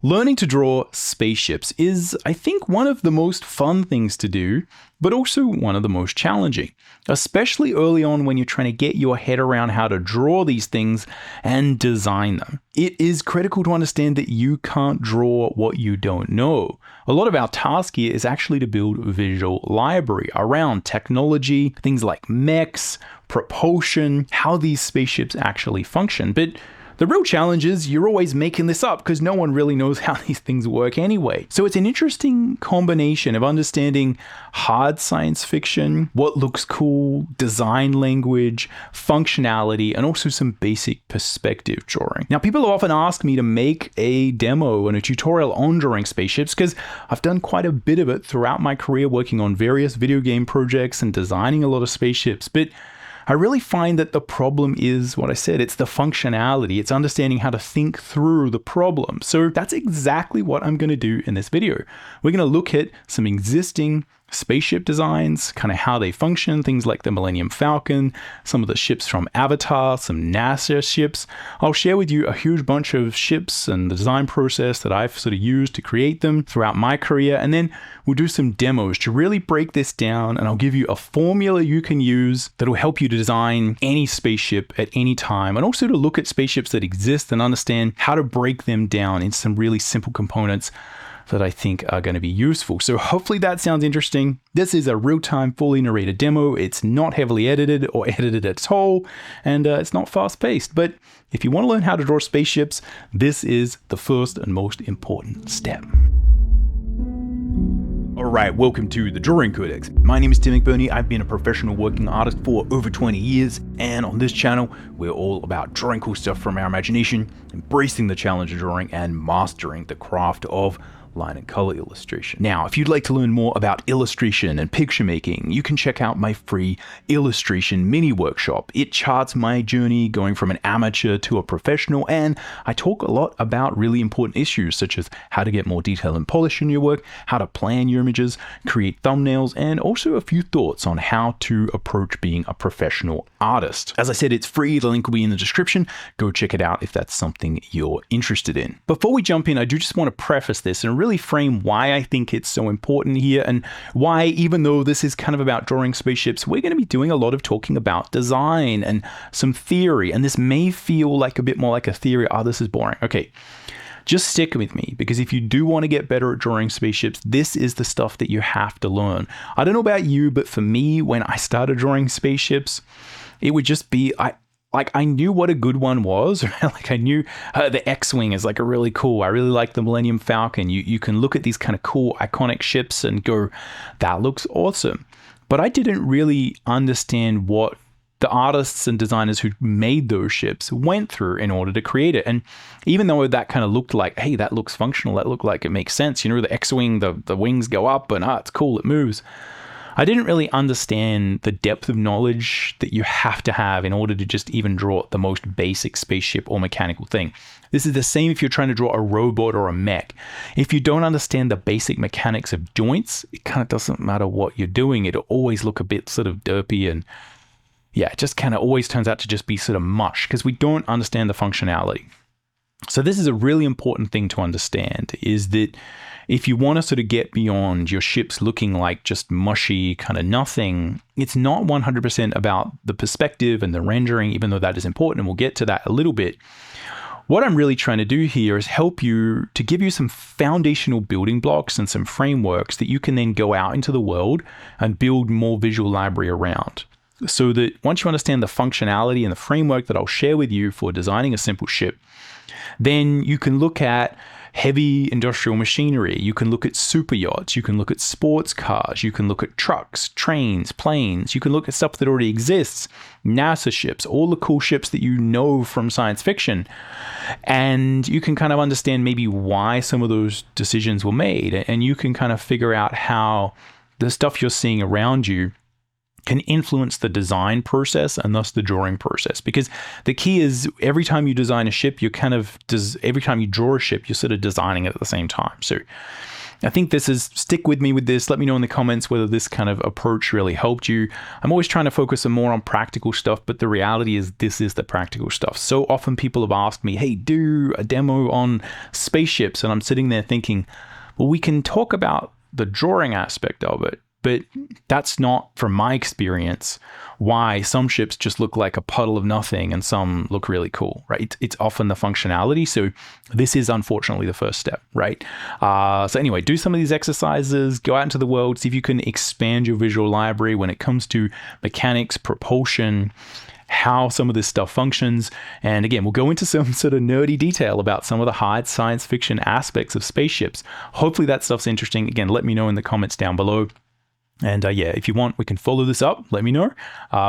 Learning to draw spaceships is, I think, one of the most fun things to do, but also one of the most challenging, especially early on when you're trying to get your head around how to draw these things and design them. It is critical to understand that you can't draw what you don't know. A lot of our task here is actually to build a visual library around technology, things like mechs, propulsion, how these spaceships actually function. But the real challenge is you're always making this up because no one really knows how these things work anyway. So it's an interesting combination of understanding hard science fiction, what looks cool, design language, functionality, and also some basic perspective drawing. Now, people have often asked me to make a demo and a tutorial on drawing spaceships because I've done quite a bit of it throughout my career working on various video game projects and designing a lot of spaceships. But I really find that the problem is what I said, it's the functionality, it's understanding how to think through the problem. So that's exactly what I'm going to do in this video. We're going to look at some existing spaceship designs, kind of how they function, things like the Millennium Falcon, some of the ships from Avatar, some NASA ships. I'll share with you a huge bunch of ships and the design process that I've sort of used to create them throughout my career, and then we'll do some demos to really break this down, and I'll give you a formula you can use that'll help you to design any spaceship at any time, and also to look at spaceships that exist and understand how to break them down into some really simple components that I think are going to be useful. So hopefully that sounds interesting. This is a real-time, fully narrated demo. It's not heavily edited or edited at all, and it's not fast-paced. But if you want to learn how to draw spaceships, this is the first and most important step. Alright, welcome to the Drawing Codex. My name is Tim McBurney. I've been a professional working artist for over 20 years, and on this channel, we're all about drawing cool stuff from our imagination, embracing the challenge of drawing, and mastering the craft of line and color illustration. Now, if you'd like to learn more about illustration and picture making, you can check out my free illustration mini workshop. It charts my journey going from an amateur to a professional, and I talk a lot about really important issues such as how to get more detail and polish in your work, how to plan your images, create thumbnails, and also a few thoughts on how to approach being a professional artist. As I said, it's free. The link will be in the description. Go check it out if that's something you're interested in. Before we jump in, I do just want to preface this and really frame why I think it's so important here, and why, even though this is kind of about drawing spaceships, we're going to be doing a lot of talking about design and some theory, and this may feel like a bit more like a theory. Oh, this is boring. Okay, just stick with me, because if you do want to get better at drawing spaceships, this is the stuff that you have to learn. I don't know about you, but for me, when I started drawing spaceships, it would just be, I knew what a good one was. Like I knew the X-Wing is like a really cool. I really like the Millennium Falcon. You can look at these kind of cool iconic ships and go, that looks awesome. But I didn't really understand what the artists and designers who made those ships went through in order to create it. And even though that kind of looked like, hey, that looks functional, that looked like it makes sense. You know, the X-Wing, the wings go up and it's cool, it moves. I didn't really understand the depth of knowledge that you have to have in order to just even draw the most basic spaceship or mechanical thing. This is the same if you're trying to draw a robot or a mech. If you don't understand the basic mechanics of joints, it kind of doesn't matter what you're doing. It'll always look a bit sort of derpy, and yeah, it just kind of always turns out to just be sort of mush because we don't understand the functionality. So this is a really important thing to understand, is that if you want to sort of get beyond your ships looking like just mushy kind of nothing, it's not 100% about the perspective and the rendering, even though that is important, and we'll get to that a little bit. What I'm really trying to do here is help you to give you some foundational building blocks and some frameworks that you can then go out into the world and build more visual library around. So that once you understand the functionality and the framework that I'll share with you for designing a simple ship, then you can look at heavy industrial machinery, you can look at super yachts, you can look at sports cars, you can look at trucks, trains, planes, you can look at stuff that already exists, NASA ships, all the cool ships that you know from science fiction, and you can kind of understand maybe why some of those decisions were made, and you can kind of figure out how the stuff you're seeing around you can influence the design process and thus the drawing process. Because the key is every time you design a ship, every time you draw a ship, you're sort of designing it at the same time. So I think stick with me with this. Let me know in the comments whether this kind of approach really helped you. I'm always trying to focus more on practical stuff, but the reality is this is the practical stuff. So often people have asked me, hey, do a demo on spaceships. And I'm sitting there thinking, well, we can talk about the drawing aspect of it, but that's not, from my experience, why some ships just look like a puddle of nothing and some look really cool, right? It's often the functionality. So this is unfortunately the first step, right? So anyway, do some of these exercises, go out into the world, see if you can expand your visual library when it comes to mechanics, propulsion, how some of this stuff functions. And again, we'll go into some sort of nerdy detail about some of the hard science fiction aspects of spaceships. Hopefully that stuff's interesting. Again, let me know in the comments down below. And yeah, if you want, we can follow this up, let me know,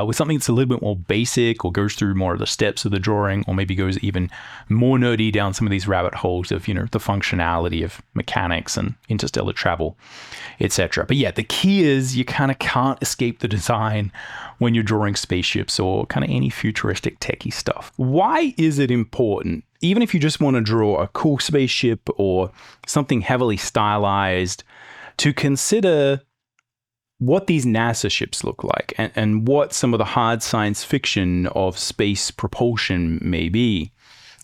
with something that's a little bit more basic or goes through more of the steps of the drawing, or maybe goes even more nerdy down some of these rabbit holes of, the functionality of mechanics and interstellar travel, etc. But yeah, the key is you kind of can't escape the design when you're drawing spaceships or kind of any futuristic techie stuff. Why is it important, even if you just want to draw a cool spaceship or something heavily stylized, to consider what these NASA ships look like and what some of the hard science fiction of space propulsion may be?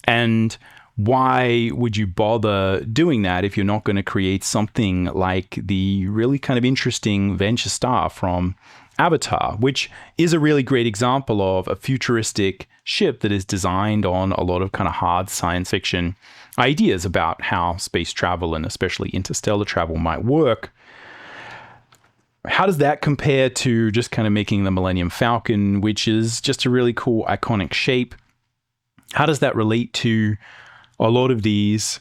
And why would you bother doing that if you're not going to create something like the really kind of interesting Venture Star from Avatar, which is a really great example of a futuristic ship that is designed on a lot of kind of hard science fiction ideas about how space travel and especially interstellar travel might work. How does that compare to just kind of making the Millennium Falcon, which is just a really cool, iconic shape? How does that relate to a lot of these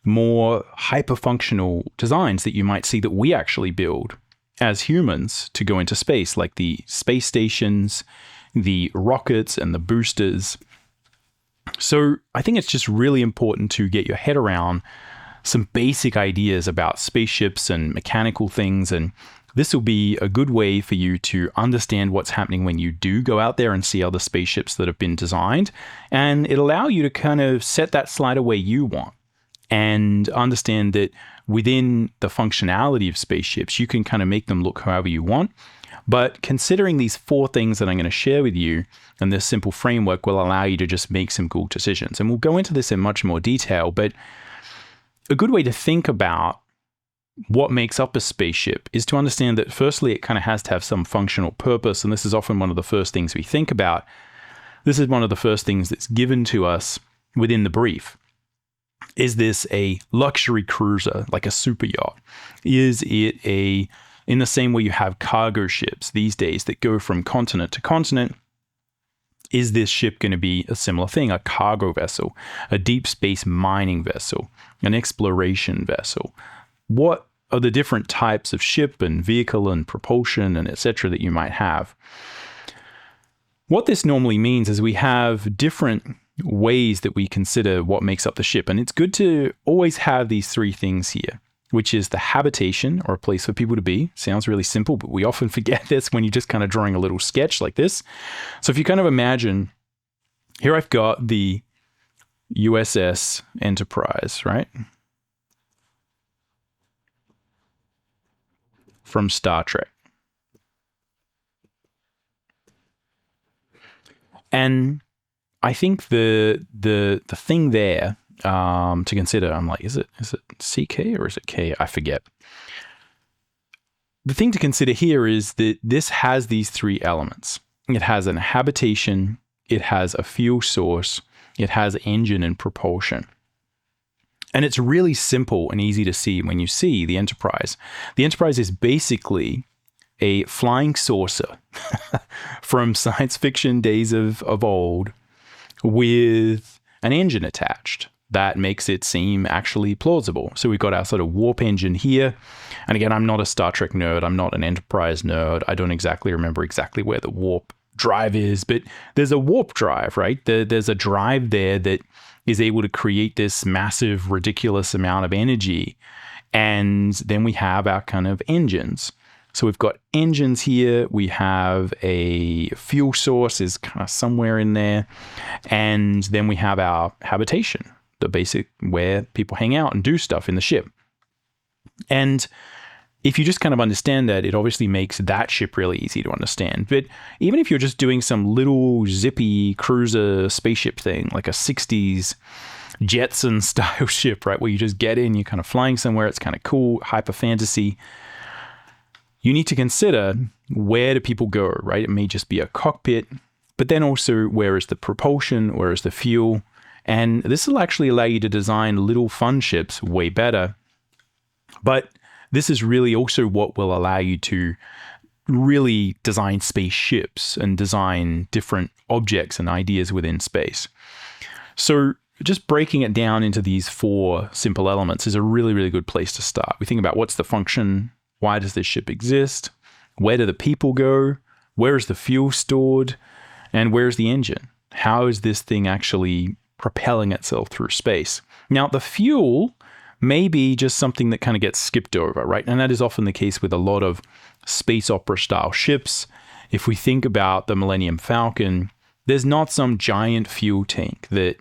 more hyper-functional designs that you might see that we actually build as humans to go into space, like the space stations, the rockets, and the boosters? So I think it's just really important to get your head around some basic ideas about spaceships and mechanical things, and this will be a good way for you to understand what's happening when you do go out there and see other spaceships that have been designed. And it'll allow you to kind of set that slider where you want and understand that within the functionality of spaceships, you can kind of make them look however you want. But considering these 4 things that I'm going to share with you and this simple framework will allow you to just make some cool decisions. And we'll go into this in much more detail, but a good way to think about what makes up a spaceship is to understand that firstly, it kind of has to have some functional purpose. And this is often one of the first things we think about. This is one of the first things that's given to us within the brief. Is this a luxury cruiser, like a super yacht? Is it in the same way you have cargo ships these days that go from continent to continent? Is this ship going to be a similar thing, a cargo vessel, a deep space mining vessel, an exploration vessel? What are the different types of ship and vehicle and propulsion and etc. that you might have? What this normally means is we have different ways that we consider what makes up the ship. And it's good to always have these 3 things here, which is the habitation, or a place for people to be. Sounds really simple, but we often forget this when you're just kind of drawing a little sketch like this. So if you kind of imagine, here I've got the USS Enterprise, right? From Star Trek. And I think the thing there to consider, I'm like, is it CK or is it K? I forget. The thing to consider here is that this has these 3 elements. It has an habitation, it has a fuel source, it has engine and propulsion. And it's really simple and easy to see when you see the Enterprise. The Enterprise is basically a flying saucer from science fiction days of old with an engine attached that makes it seem actually plausible. So we've got our sort of warp engine here. And again, I'm not a Star Trek nerd. I'm not an Enterprise nerd. I don't exactly remember exactly where the warp drive is, but there's a warp drive, right? There's a drive there that is able to create this massive, ridiculous amount of energy. And then we have our kind of engines. So we've got engines here. We have a fuel source is kind of somewhere in there. And then we have our habitation, the basic where people hang out and do stuff in the ship. And if you just kind of understand that, it obviously makes that ship really easy to understand. But even if you're just doing some little zippy cruiser spaceship thing, like a 60s Jetson style ship, right, where you just get in, you're kind of flying somewhere, it's kind of cool, hyper fantasy, you need to consider, where do people go, right? It may just be a cockpit, but then also, where is the propulsion, where is the fuel? And this will actually allow you to design little fun ships way better. But this is really also what will allow you to really design spaceships and design different objects and ideas within space. So just breaking it down into these 4 simple elements is a really, really good place to start. We think about, what's the function? Why does this ship exist? Where do the people go? Where is the fuel stored? And where's the engine? How is this thing actually propelling itself through space? Now, the fuel may be just something that kind of gets skipped over, right? And that is often the case with a lot of space opera style ships. If we think about the Millennium Falcon, there's not some giant fuel tank that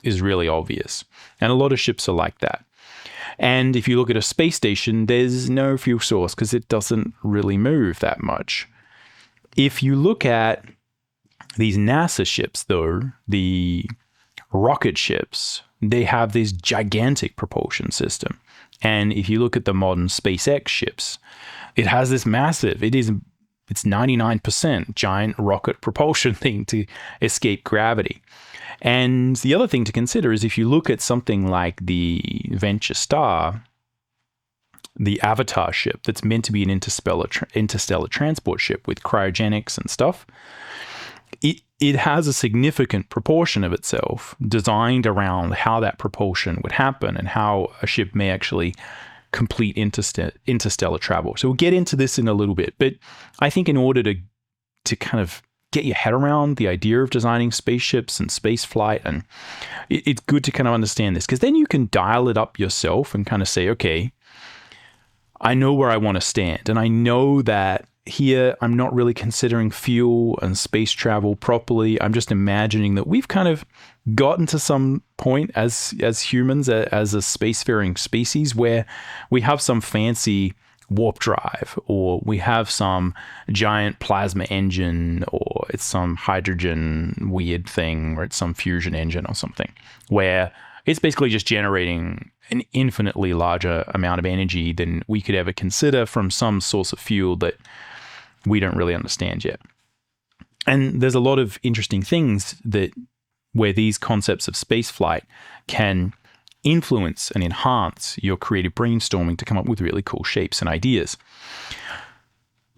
is really obvious. And a lot of ships are like that. And if you look at a space station, there's no fuel source because it doesn't really move that much. If you look at these NASA ships, though, the rocket ships, they have this gigantic propulsion system. And if you look at the modern SpaceX ships, it has this massive, it's 99% giant rocket propulsion thing to escape gravity. And the other thing to consider is, if you look at something like the Venture Star, the Avatar ship that's meant to be an interstellar transport ship with cryogenics and stuff, it has a significant proportion of itself designed around how that propulsion would happen and how a ship may actually complete interstellar travel. So we'll get into this in a little bit, but I think in order to kind of get your head around the idea of designing spaceships and space flight, and it's good to kind of understand this, because then you can dial it up yourself and kind of say, okay, I know where I want to stand, and I know that here I'm not really considering fuel and space travel properly. I'm just imagining that we've kind of gotten to some point as humans, as a spacefaring species, where we have some fancy warp drive, or we have some giant plasma engine, or it's some hydrogen weird thing, or it's some fusion engine or something, where it's basically just generating an infinitely larger amount of energy than we could ever consider from some source of fuel that we don't really understand yet. And there's a lot of interesting things where these concepts of spaceflight can influence and enhance your creative brainstorming to come up with really cool shapes and ideas.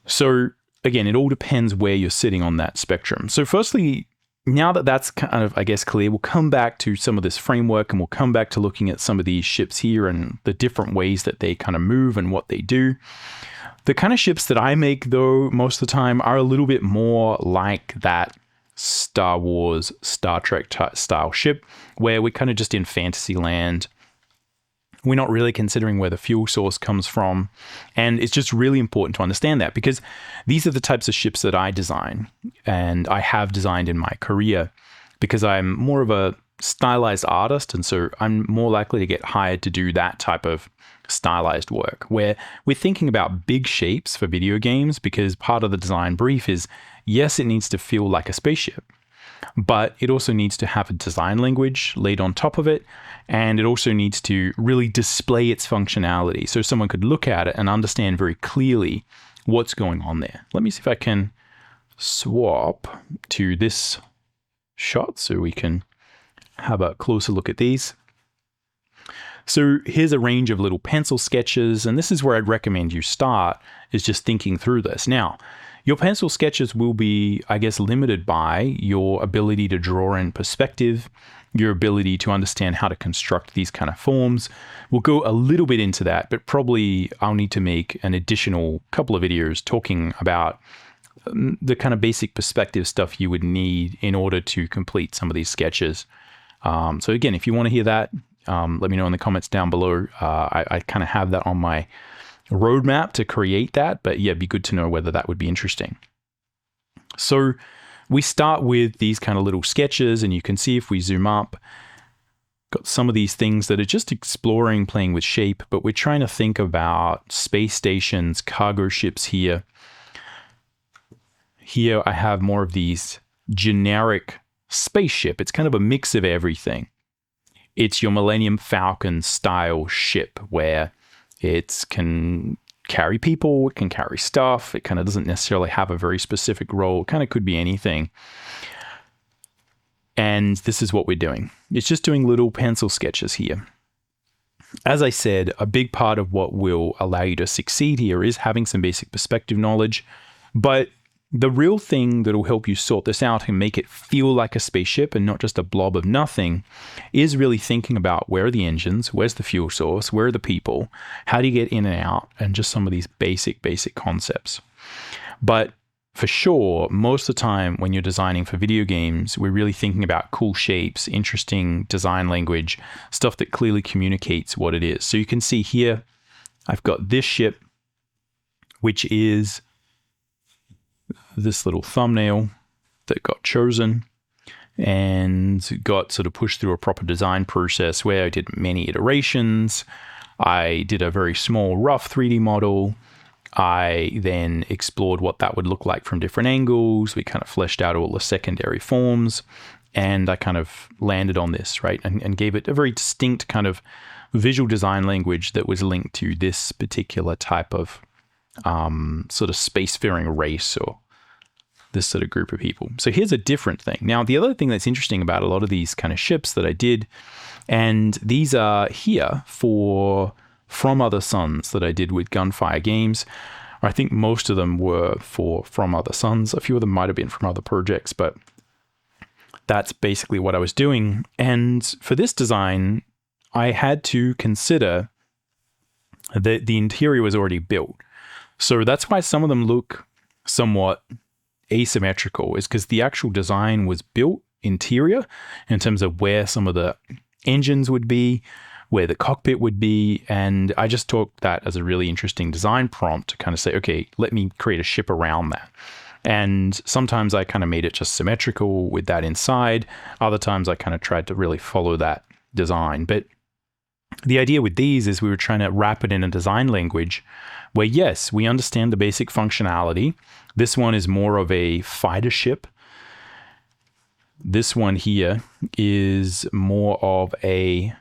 So again, it all depends where you're sitting on that spectrum. So firstly, now that that's kind of, I guess, clear, we'll come back to some of this framework, and we'll come back to looking at some of these ships here and the different ways that they kind of move and what they do. The kind of ships that I make, though, most of the time are a little bit more like that Star Wars, Star Trek style ship, where we're kind of just in fantasy land. We're not really considering where the fuel source comes from. And it's just really important to understand that, because these are the types of ships that I design, and I have designed in my career, because I'm more of a stylized artist. And so I'm more likely to get hired to do that type of stylized work, where we're thinking about big shapes for video games, because part of the design brief is, yes, it needs to feel like a spaceship, but it also needs to have a design language laid on top of it, and it also needs to really display its functionality so someone could look at it and understand very clearly what's going on there. Let me see if I can swap to this shot so we can have a closer look at these. So here's a range of little pencil sketches, and this is where I'd recommend you start, is just thinking through this. Now, your pencil sketches will be, I guess, limited by your ability to draw in perspective, your ability to understand how to construct these kind of forms. We'll go a little bit into that, but probably I'll need to make an additional couple of videos talking about the kind of basic perspective stuff you would need in order to complete some of these sketches. So again, if you want to hear that, let me know in the comments down below. I kind of have that on my roadmap to create that, but yeah, it'd be good to know whether that would be interesting. So we start with these kind of little sketches, and you can see if we zoom up, Got some of these things that are just exploring, playing with shape, but we're trying to think about space stations, cargo ships here. Here I have more of these generic spaceship. It's kind of a mix of everything. It's your Millennium Falcon style ship where it can carry people, it can carry stuff, it kind of doesn't necessarily have a very specific role, it kind of could be anything. And this is what we're doing. It's just doing little pencil sketches here. As I said, a big part of what will allow you to succeed here is having some basic perspective knowledge, but the real thing that will help you sort this out and make it feel like a spaceship and not just a blob of nothing is really thinking about where are the engines, where's the fuel source, where are the people, how do you get in and out, and just some of these basic concepts. But for sure, most of the time when you're designing for video games, we're really thinking about cool shapes, interesting design language, stuff that clearly communicates what it is. So you can see here, I've got this ship, which is this little thumbnail that got chosen and got sort of pushed through a proper design process where I did many iterations. I did a very small rough 3D model. I then explored what that would look like from different angles. We kind of fleshed out all the secondary forms, and I kind of landed on this, right? And gave it a very distinct kind of visual design language that was linked to this particular type of sort of spacefaring race or this sort of group of people. So here's a different thing. Now, the other thing that's interesting about a lot of these kind of ships that I did, and these are here for From Other Suns that I did with Gunfire Games. I think most of them were for From Other Suns. A few of them might have been from other projects, but that's basically what I was doing. And for this design, I had to consider that the interior was already built. So that's why some of them look somewhat asymmetrical, is because the actual design was built interior in terms of where some of the engines would be, where the cockpit would be. And I just took that as a really interesting design prompt to kind of say, okay, let me create a ship around that. And sometimes I kind of made it just symmetrical with that inside. Other times I kind of tried to really follow that design. But the idea with these is we were trying to wrap it in a design language where, yes, we understand the basic functionality. This one is more of a fighter ship. This one here is more of a,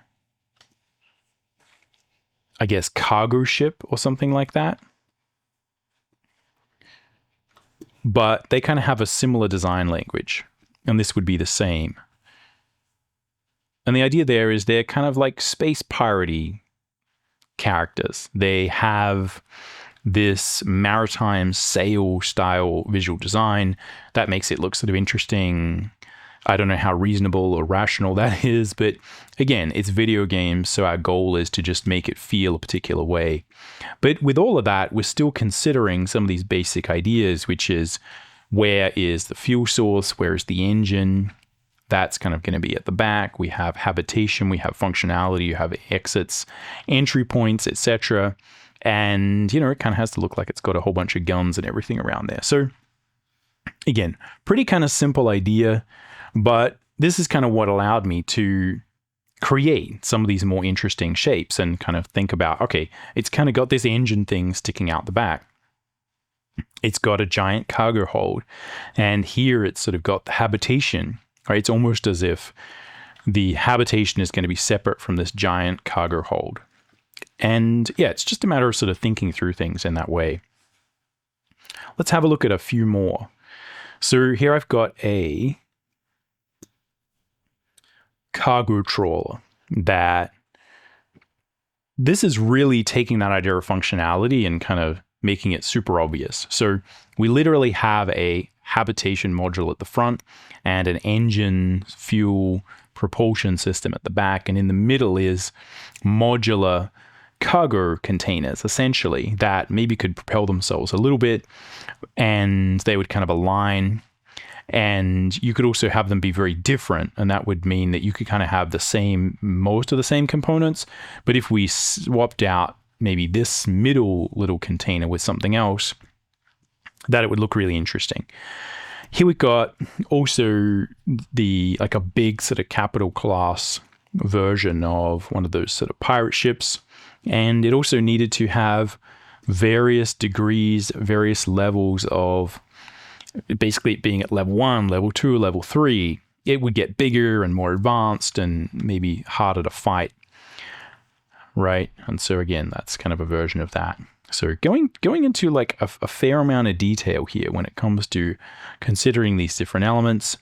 I guess, cargo ship or something like that. But they kind of have a similar design language, and this would be the same. And the idea there is they're kind of like space piratey characters. They have this maritime sail style visual design that makes it look sort of interesting. I don't know how reasonable or rational that is, but again, it's video games, so our goal is to just make it feel a particular way. But with all of that, we're still considering some of these basic ideas, which is where is the fuel source, where is the engine? That's kind of going to be at the back. We have habitation, we have functionality, you have exits, entry points, etc. And, it kind of has to look like it's got a whole bunch of guns and everything around there. So again, pretty kind of simple idea, but this is kind of what allowed me to create some of these more interesting shapes and kind of think about, okay, it's kind of got this engine thing sticking out the back. It's got a giant cargo hold. And here it's sort of got the habitation. Right? It's almost as if the habitation is going to be separate from this giant cargo hold. And yeah, it's just a matter of sort of thinking through things in that way. Let's have a look at a few more. So here I've got a cargo trawler that this is really taking that idea of functionality and kind of making it super obvious. So we literally have a habitation module at the front and an engine, fuel, propulsion system at the back. And in the middle is modular cargo containers, essentially, that maybe could propel themselves a little bit and they would kind of align. And you could also have them be very different. And that would mean that you could kind of have most of the same components. But if we swapped out maybe this middle little container with something else, that it would look really interesting. Here we got also like a big sort of capital class version of one of those sort of pirate ships. And it also needed to have various degrees, various levels of basically being at level 1, level 2, level 3. It would get bigger and more advanced and maybe harder to fight, right? And so again, that's kind of a version of that. So going into like a fair amount of detail here when it comes to considering these different elements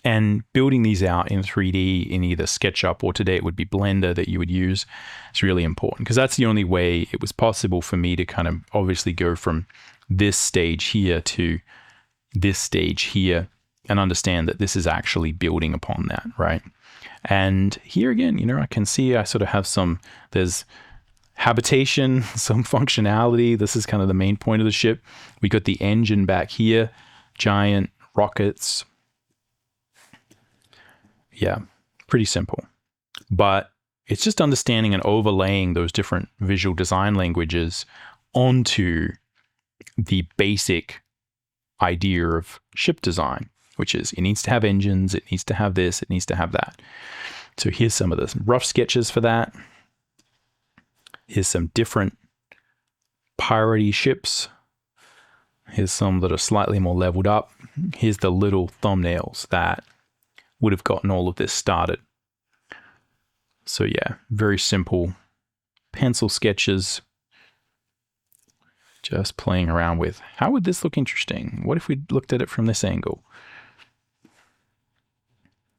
and building these out in 3D in either SketchUp or today it would be Blender that you would use is really important, because that's the only way it was possible for me to kind of obviously go from this stage here to this stage here and understand that this is actually building upon that, right? And here again, you know, I can see I sort of have there's habitation, some functionality. This is kind of the main point of the ship. We got the engine back here, giant rockets. Yeah, pretty simple. But it's just understanding and overlaying those different visual design languages onto the basic idea of ship design, which is it needs to have engines, it needs to have this, it needs to have that. So here's some of the rough sketches for that. Here's some different piratey ships. Here's some that are slightly more leveled up. Here's the little thumbnails that would have gotten all of this started. So yeah, very simple pencil sketches. Just playing around with, how would this look interesting? What if we looked at it from this angle?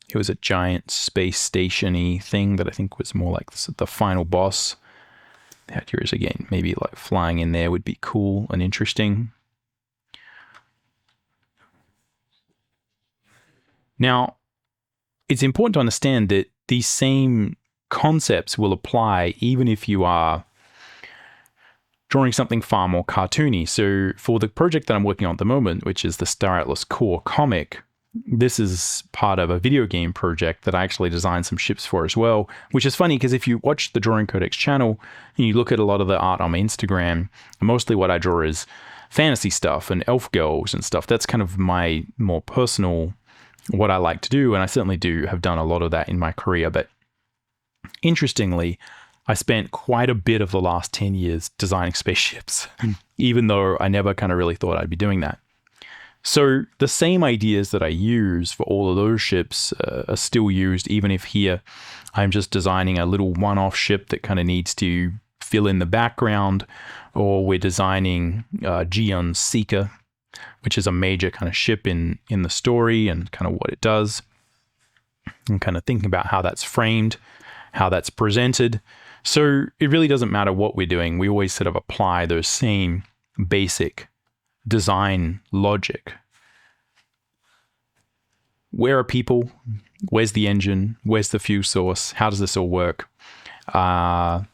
It was a giant space station-y thing that I think was more like the final boss. The idea is, again, maybe like flying in there would be cool and interesting. Now, it's important to understand that these same concepts will apply even if you are drawing something far more cartoony. So for the project that I'm working on at the moment, which is the Star Atlas Core comic, this is part of a video game project that I actually designed some ships for as well, which is funny because if you watch the Drawing Codex channel and you look at a lot of the art on my Instagram, mostly what I draw is fantasy stuff and elf girls and stuff. That's kind of my more personal, what I like to do. And I certainly have done a lot of that in my career. But interestingly, I spent quite a bit of the last 10 years designing spaceships, even though I never kind of really thought I'd be doing that. So the same ideas that I use for all of those ships are still used, even if here I'm just designing a little one-off ship that kind of needs to fill in the background, or we're designing Geon's Seeker, which is a major kind of ship in the story and kind of what it does, and kind of thinking about how that's framed, how that's presented. So it really doesn't matter what we're doing. We always sort of apply those same basic design logic. Where are people? Where's the engine? Where's the fuel source? How does this all work? And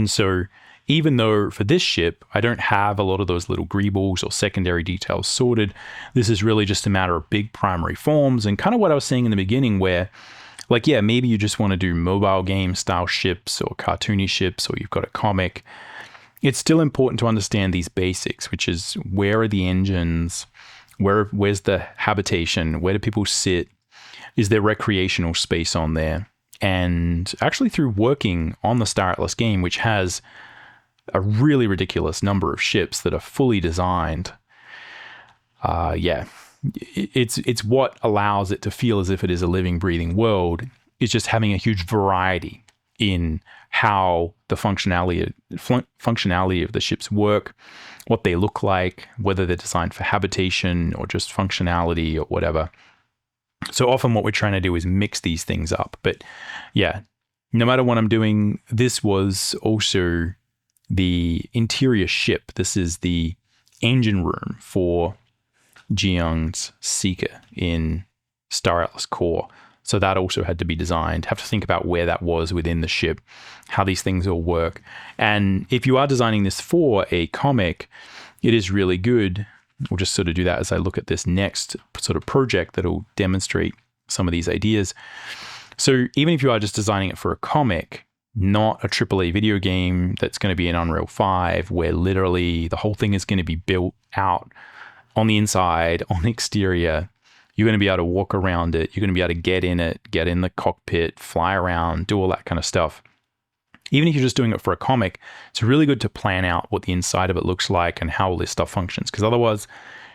so even though for this ship, I don't have a lot of those little greebles or secondary details sorted, this is really just a matter of big primary forms and kind of what I was saying in the beginning where, like, yeah, maybe you just want to do mobile game style ships or cartoony ships, or you've got a comic. It's still important to understand these basics, which is where are the engines? Where's the habitation? Where do people sit? Is there recreational space on there? And actually through working on the Star Atlas game, which has a really ridiculous number of ships that are fully designed, it's what allows it to feel as if it is a living, breathing world. It's just having a huge variety in how the functionality of the ships work, what they look like, whether they're designed for habitation or just functionality or whatever. So often what we're trying to do is mix these things up. But yeah, no matter what I'm doing, this was also the interior ship. This is the engine room for Geon's Seeker in Star Atlas Core. So that also had to be designed. Have to think about where that was within the ship, how these things all work. And if you are designing this for a comic, it is really good. We'll just sort of do that as I look at this next sort of project that'll demonstrate some of these ideas. So even if you are just designing it for a comic, not a AAA video game that's going to be in Unreal 5, where literally the whole thing is going to be built out on the inside, on the exterior, you're going to be able to walk around it. You're going to be able to get in it, get in the cockpit, fly around, do all that kind of stuff. Even if you're just doing it for a comic, it's really good to plan out what the inside of it looks like and how all this stuff functions, because otherwise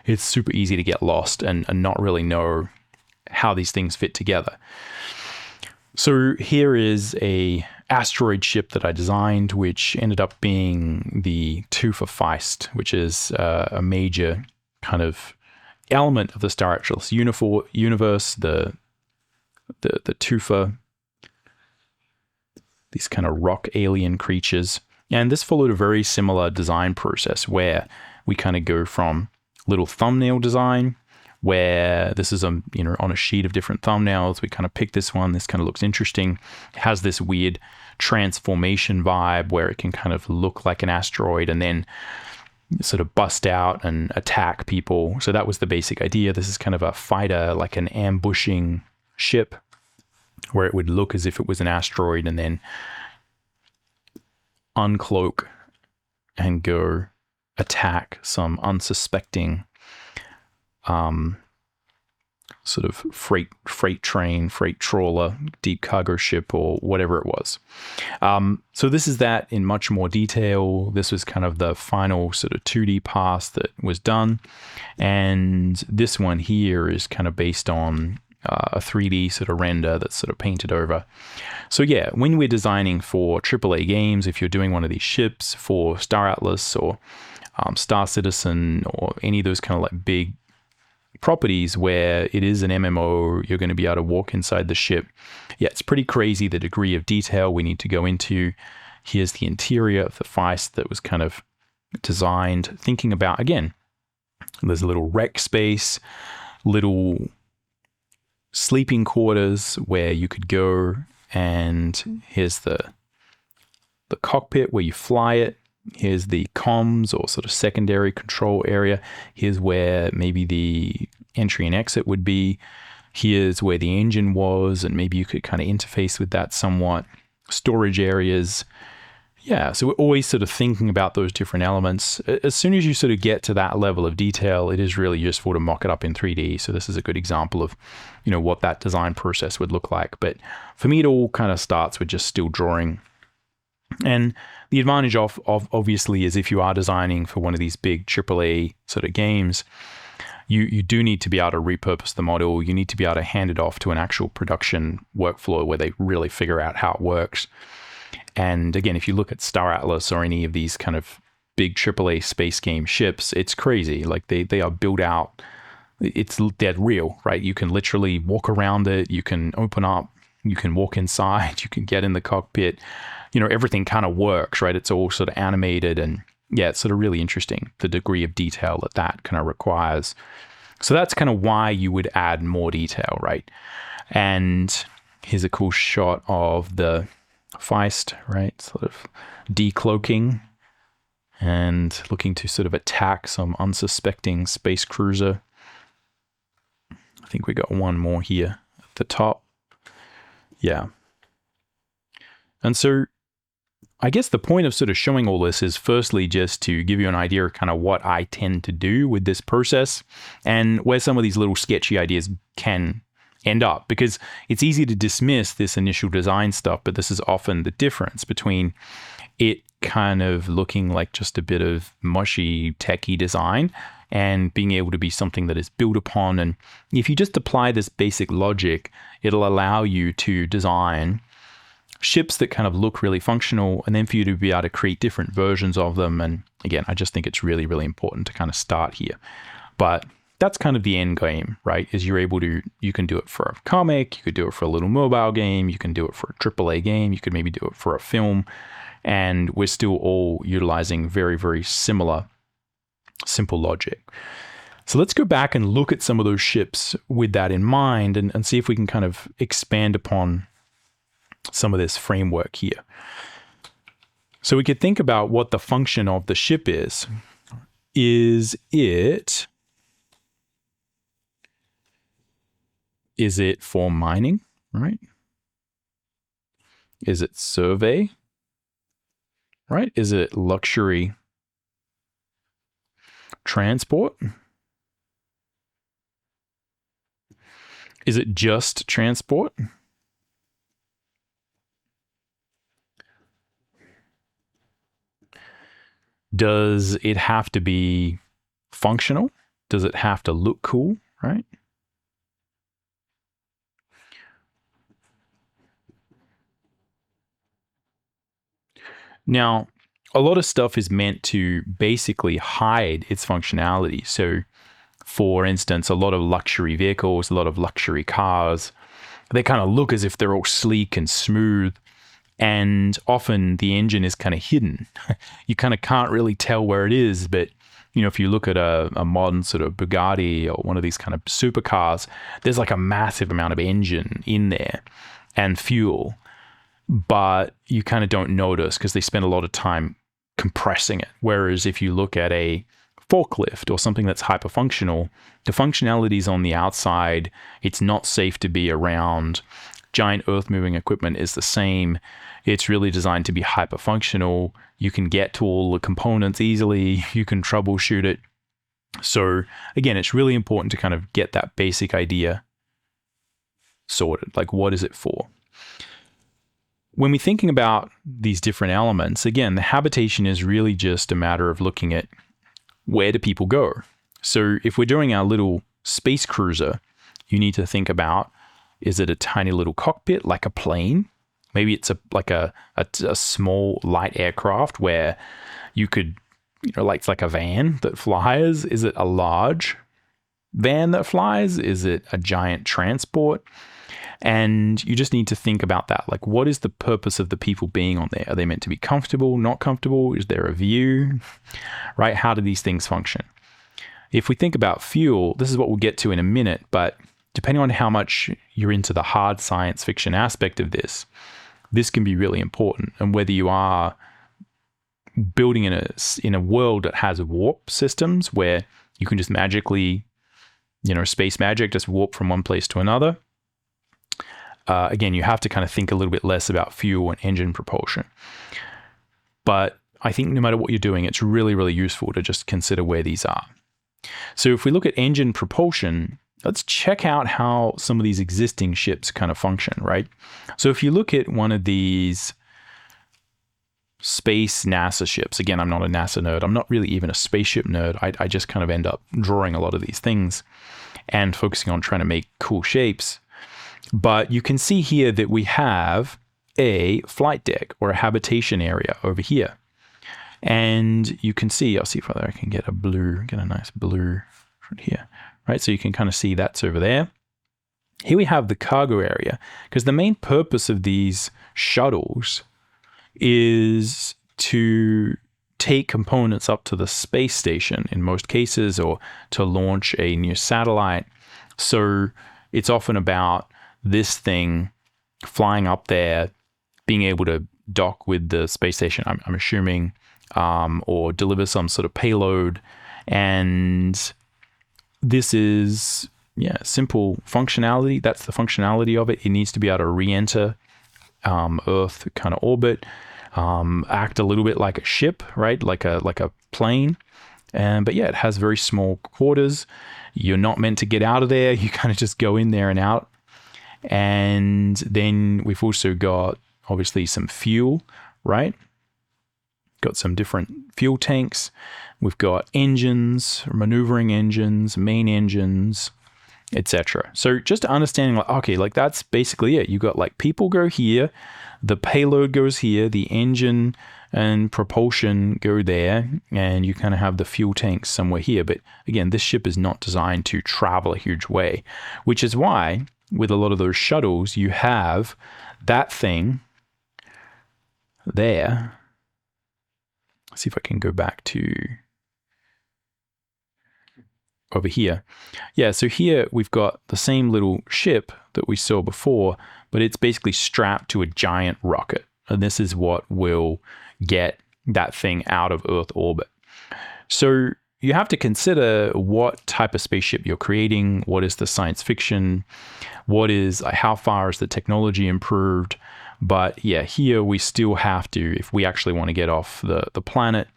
it's super easy to get lost and not really know how these things fit together. So here is a asteroid ship that I designed, which ended up being the Tufa Feist, which is a major kind of element of the Star Atlas universe, the Tufa, these kind of rock alien creatures. And this followed a very similar design process where we kind of go from little thumbnail design, where this is on a sheet of different thumbnails. We kind of pick this one. This kind of looks interesting. It has this weird transformation vibe where it can kind of look like an asteroid and then sort of bust out and attack people. So that was the basic idea. This is kind of a fighter, like an ambushing ship, where it would look as if it was an asteroid and then uncloak and go attack some unsuspecting sort of freight train, freight trawler, deep cargo ship, or whatever it was. So this is that in much more detail. This was kind of the final sort of 2D pass that was done. And this one here is kind of based on a 3D sort of render that's sort of painted over. So yeah, when we're designing for AAA games, if you're doing one of these ships for Star Atlas or Star Citizen or any of those kind of like big properties where it is an MMO, you're going to be able to walk inside the ship. Yeah, it's pretty crazy the degree of detail we need to go into. Here's the interior of the Feist that was kind of designed, thinking about, again, there's a little rec space, little sleeping quarters where you could go, and here's the cockpit where you fly it. Here's the comms or sort of secondary control area. Here's where maybe the entry and exit would be. Here's where the engine was, and maybe you could kind of interface with that somewhat. Storage areas. Yeah, so we're always sort of thinking about those different elements. As soon as you sort of get to that level of detail, it is really useful to mock it up in 3D. So this is a good example of, what that design process would look like. But for me, it all kind of starts with just still drawing. And the advantage of obviously is if you are designing for one of these big AAA sort of games, you do need to be able to repurpose the model. You need to be able to hand it off to an actual production workflow where they really figure out how it works. And again, if you look at Star Atlas or any of these kind of big AAA space game ships, it's crazy. Like they are built out. It's dead real, right? You can literally walk around it. You can open up. You can walk inside. You can get in the cockpit. Everything kind of works, right? It's all sort of animated, and yeah, it's sort of really interesting, the degree of detail that kind of requires. So that's kind of why you would add more detail, right? And here's a cool shot of the Feist, right? Sort of decloaking and looking to sort of attack some unsuspecting space cruiser. I think we got one more here at the top. Yeah. And so I guess the point of sort of showing all this is firstly just to give you an idea of kind of what I tend to do with this process and where some of these little sketchy ideas can end up, because it's easy to dismiss this initial design stuff, but this is often the difference between it kind of looking like just a bit of mushy techie design and being able to be something that is built upon. And if you just apply this basic logic, it'll allow you to design ships that kind of look really functional, and then for you to be able to create different versions of them. And again, I just think it's really, really important to kind of start here. But that's kind of the end game, right? Is you can do it for a comic, you could do it for a little mobile game, you can do it for a AAA game, you could maybe do it for a film, and we're still all utilizing very, very similar, simple logic. So let's go back and look at some of those ships with that in mind and see if we can kind of expand upon some of this framework here. So we could think about what the function of the ship is. Is it for mining, right? Is it survey, right? Is it luxury transport? Is it just transport? Does it have to be functional? Does it have to look cool, right? Now, a lot of stuff is meant to basically hide its functionality. So, for instance, a lot of luxury vehicles, a lot of luxury cars, they kind of look as if they're all sleek and smooth. And often the engine is kind of hidden. You kind of can't really tell where it is. But, if you look at a modern sort of Bugatti or one of these kind of supercars, there's like a massive amount of engine in there and fuel. But you kind of don't notice because they spend a lot of time compressing it. Whereas if you look at a forklift or something that's hyperfunctional, the functionality is on the outside. It's not safe to be around. Giant earth-moving equipment is the same. It's really designed to be hyperfunctional. You can get to all the components easily. You can troubleshoot it. So again, it's really important to kind of get that basic idea sorted. Like, what is it for? When we're thinking about these different elements, again, the habitation is really just a matter of looking at where do people go. So if we're doing our little space cruiser, you need to think about, is it a tiny little cockpit like a plane? Maybe it's a small light aircraft where you could, like it's like a van that flies. Is it a large van that flies? Is it a giant transport? And you just need to think about that. Like, what is the purpose of the people being on there? Are they meant to be comfortable, not comfortable? Is there a view, right? How do these things function? If we think about fuel, this is what we'll get to in a minute, but depending on how much you're into the hard science fiction aspect of this can be really important. And whether you are building in a world that has warp systems where you can just magically, space magic, just warp from one place to another. Again, you have to kind of think a little bit less about fuel and engine propulsion. But I think no matter what you're doing, it's really, really useful to just consider where these are. So if we look at engine propulsion, let's check out how some of these existing ships kind of function, right? So if you look at one of these space NASA ships, again, I'm not a NASA nerd. I'm not really even a spaceship nerd. I just kind of end up drawing a lot of these things and focusing on trying to make cool shapes. But you can see here that we have a flight deck or a habitation area over here. And you can see, I'll see if I can get a nice blue from here, right? So you can kind of see that's over there. Here we have the cargo area, because the main purpose of these shuttles is to take components up to the space station in most cases, or to launch a new satellite. So it's often about this thing flying up there, being able to dock with the space station, I'm assuming, or deliver some sort of payload. And this is, simple functionality. That's the functionality of it. It needs to be able to re-enter Earth kind of orbit, act a little bit like a ship, right? Like a plane. But it has very small quarters. You're not meant to get out of there. You kind of just go in there and out. And then we've also got obviously some fuel, right? Got some different fuel tanks. We've got engines, maneuvering engines, main engines, etc. So just understanding, that's basically it. You got like people go here, the payload goes here, the engine and propulsion go there, and you kind of have the fuel tanks somewhere here. But again, this ship is not designed to travel a huge way, which is why with a lot of those shuttles, you have that thing there. Let's see if I can go back to over here. Yeah, so here we've got the same little ship that we saw before, but it's basically strapped to a giant rocket. And this is what will get that thing out of Earth orbit. So you have to consider what type of spaceship you're creating. What is the science fiction? How far is the technology improved? But here we still have to, if we actually want to get off the planet,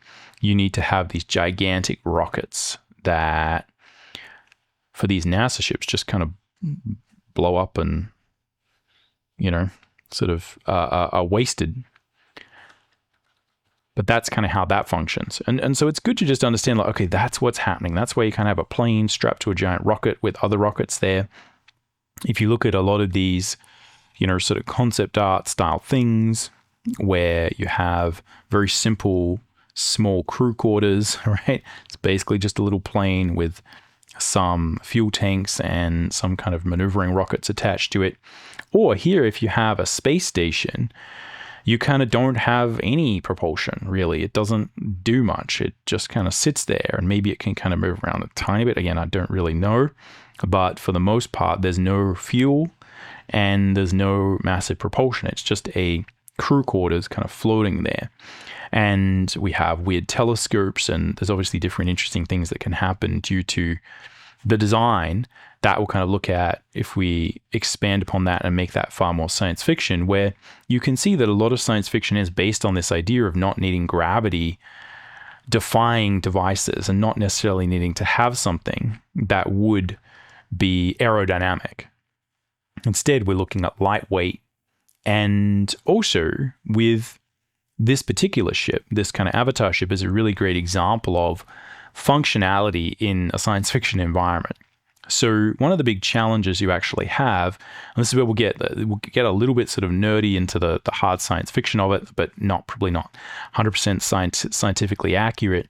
you need to have these gigantic rockets that, for these NASA ships, just kind of blow up and, sort of are wasted. But that's kind of how that functions. And so it's good to just understand, like, okay, that's what's happening. That's where you kind of have a plane strapped to a giant rocket with other rockets there. If you look at a lot of these, sort of concept art style things where you have very simple, small crew quarters, right? It's basically just a little plane with some fuel tanks and some kind of maneuvering rockets attached to it. Or here, if you have a space station, you kind of don't have any propulsion, really. It doesn't do much. It just kind of sits there, and maybe it can kind of move around a tiny bit. Again, I don't really know. But for the most part, there's no fuel and there's no massive propulsion. It's just a crew quarters kind of floating there. And we have weird telescopes, and there's obviously different interesting things that can happen due to the design that we'll kind of look at if we expand upon that and make that far more science fiction, where you can see that a lot of science fiction is based on this idea of not needing gravity defying devices and not necessarily needing to have something that would be aerodynamic. Instead, we're looking at lightweight. And also with this particular ship, this kind of Avatar ship is a really great example of functionality in a science fiction environment. So one of the big challenges you actually have, and this is where we'll get a little bit sort of nerdy into the hard science fiction of it, but probably not 100% scientifically accurate.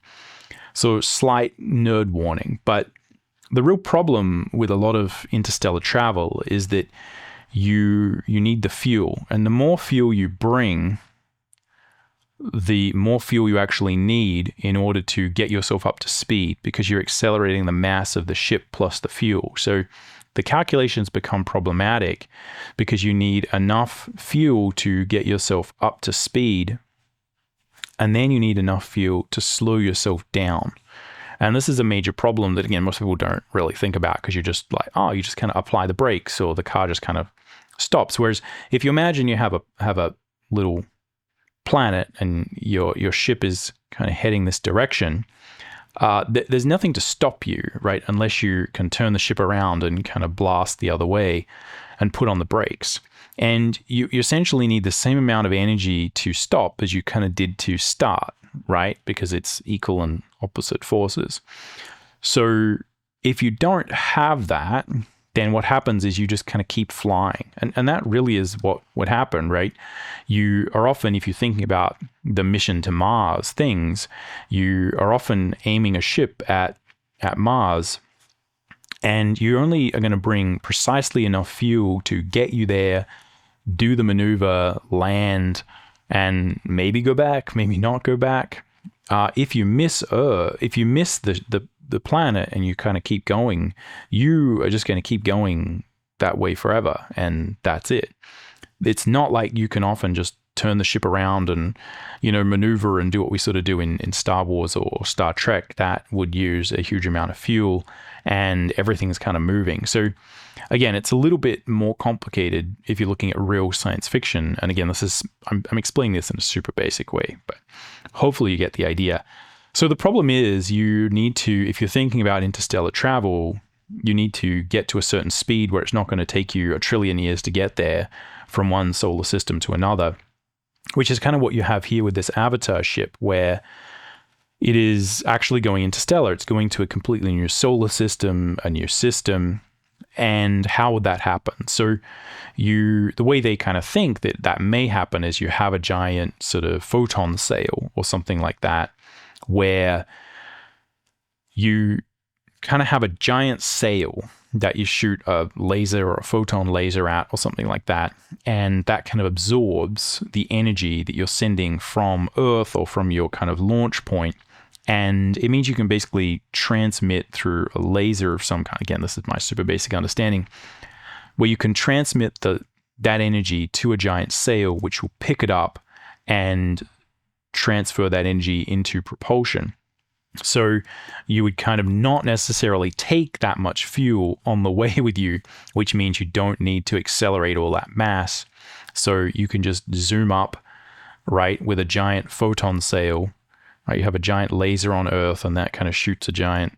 So slight nerd warning. But the real problem with a lot of interstellar travel is that you need the fuel, and the more fuel you bring, the more fuel you actually need in order to get yourself up to speed, because you're accelerating the mass of the ship plus the fuel. So the calculations become problematic because you need enough fuel to get yourself up to speed, and then you need enough fuel to slow yourself down. And this is a major problem that, again, most people don't really think about, because you're just like, you just kind of apply the brakes or the car just kind of stops. Whereas if you imagine you have a little planet and your ship is kind of heading this direction, there's nothing to stop you, right? Unless you can turn the ship around and kind of blast the other way and put on the brakes. And you essentially need the same amount of energy to stop as you kind of did to start, right? Because it's equal and opposite forces. So if you don't have that, then what happens is you just kind of keep flying. And that really is what would happen, right? You are often, if you're thinking about the mission to Mars things, you are often aiming a ship at Mars, and you only are going to bring precisely enough fuel to get you there, do the maneuver, land, and maybe go back, maybe not go back. If you miss the planet and you kind of keep going, you are just going to keep going that way forever, and that's it. It's not like you can often just turn the ship around and, maneuver and do what we sort of do in Star Wars or Star Trek. That would use a huge amount of fuel and everything's kind of moving. So again, it's a little bit more complicated if you're looking at real science fiction. And again, I'm explaining this in a super basic way, but hopefully you get the idea. So the problem is you need to, if you're thinking about interstellar travel, you need to get to a certain speed where it's not going to take you 1 trillion years to get there from one solar system to another, which is kind of what you have here with this Avatar ship, where it is actually going interstellar. It's going to a completely new solar system, a new system. And how would that happen? So the way they kind of think that may happen is you have a giant sort of photon sail or something like that, where you kind of have a giant sail that you shoot a laser or a photon laser at or something like that. And that kind of absorbs the energy that you're sending from Earth or from your kind of launch point. And it means you can basically transmit through a laser of some kind. Again, this is my super basic understanding, where you can transmit that energy to a giant sail, which will pick it up and transfer that energy into propulsion. So you would kind of not necessarily take that much fuel on the way with you, which means you don't need to accelerate all that mass. So you can just zoom up, right, with a giant photon sail. Right, you have a giant laser on Earth, and that kind of shoots a giant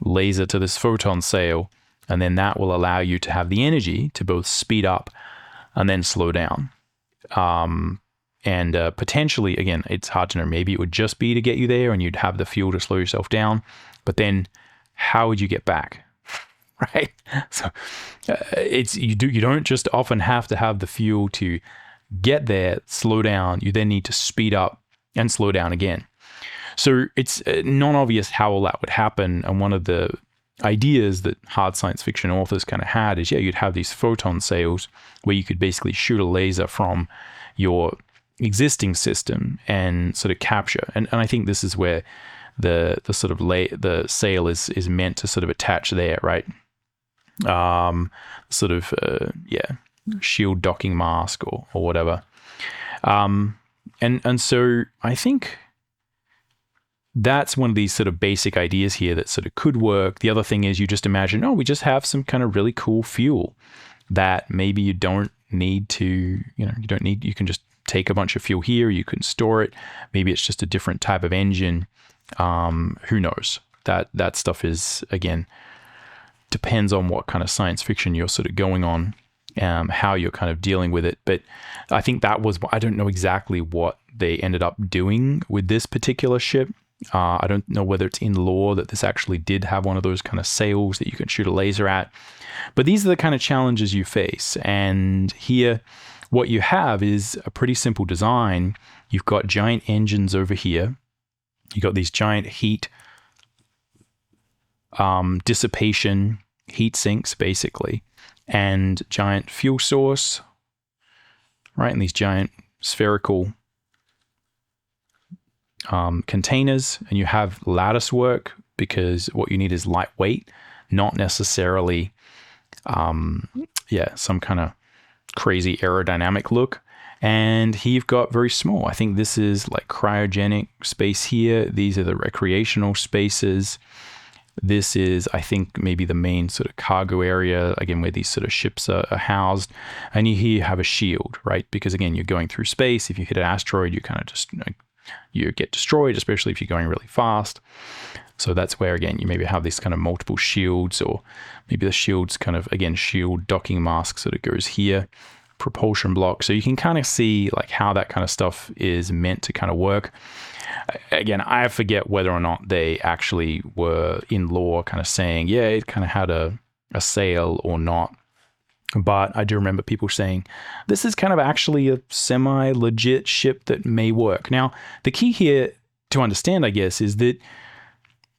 laser to this photon sail, And then that will allow you to have the energy to both speed up and then slow down. And potentially, again, it's hard to know. Maybe it would just be to get you there and you'd have the fuel to slow yourself down. But then how would you get back? Right? So you don't just often have to have the fuel to get there, slow down. You then need to speed up and slow down again. So it's not obvious how all that would happen. And one of the ideas that hard science fiction authors kind of had is, you'd have these photon sails where you could basically shoot a laser from your existing system and sort of capture. And I think this is where the sort of the sail is meant to sort of attach there, right? Shield docking mask or whatever. And so I think that's one of these sort of basic ideas here that sort of could work. The other thing is, you just imagine, we just have some kind of really cool fuel that maybe you don't need to, you can just take a bunch of fuel here, you can store it. Maybe it's just a different type of engine. Who knows? That stuff is, again, depends on what kind of science fiction you're sort of going on, how you're kind of dealing with it. But I think that was, I don't know exactly what they ended up doing with this particular ship. I don't know whether it's in lore that this actually did have one of those kind of sails that you can shoot a laser at. But these are the kind of challenges you face. And here, what you have is a pretty simple design. You've got giant engines over here. You've got these giant heat dissipation heat sinks, basically, and giant fuel source, right? And these giant spherical containers, and you have lattice work because what you need is lightweight, not necessarily some kind of crazy aerodynamic look. And here you've got very small. I think this is like cryogenic space here. These are the recreational spaces. This is, I think, maybe the main sort of cargo area, again, where these sort of ships are housed. And here you have a shield, right? Because again, you're going through space. If you hit an asteroid, you kind of just, you get destroyed, especially if you're going really fast. So that's where, again, you maybe have these kind of multiple shields, or maybe the shield's kind of, again, shield docking mask sort of goes here, propulsion block. So you can kind of see like how that kind of stuff is meant to kind of work. Again, I forget whether or not they actually were in lore kind of saying, yeah, it kind of had a sail or not. But I do remember people saying, this is kind of actually a semi-legit ship that may work. Now, the key here to understand, I guess, is that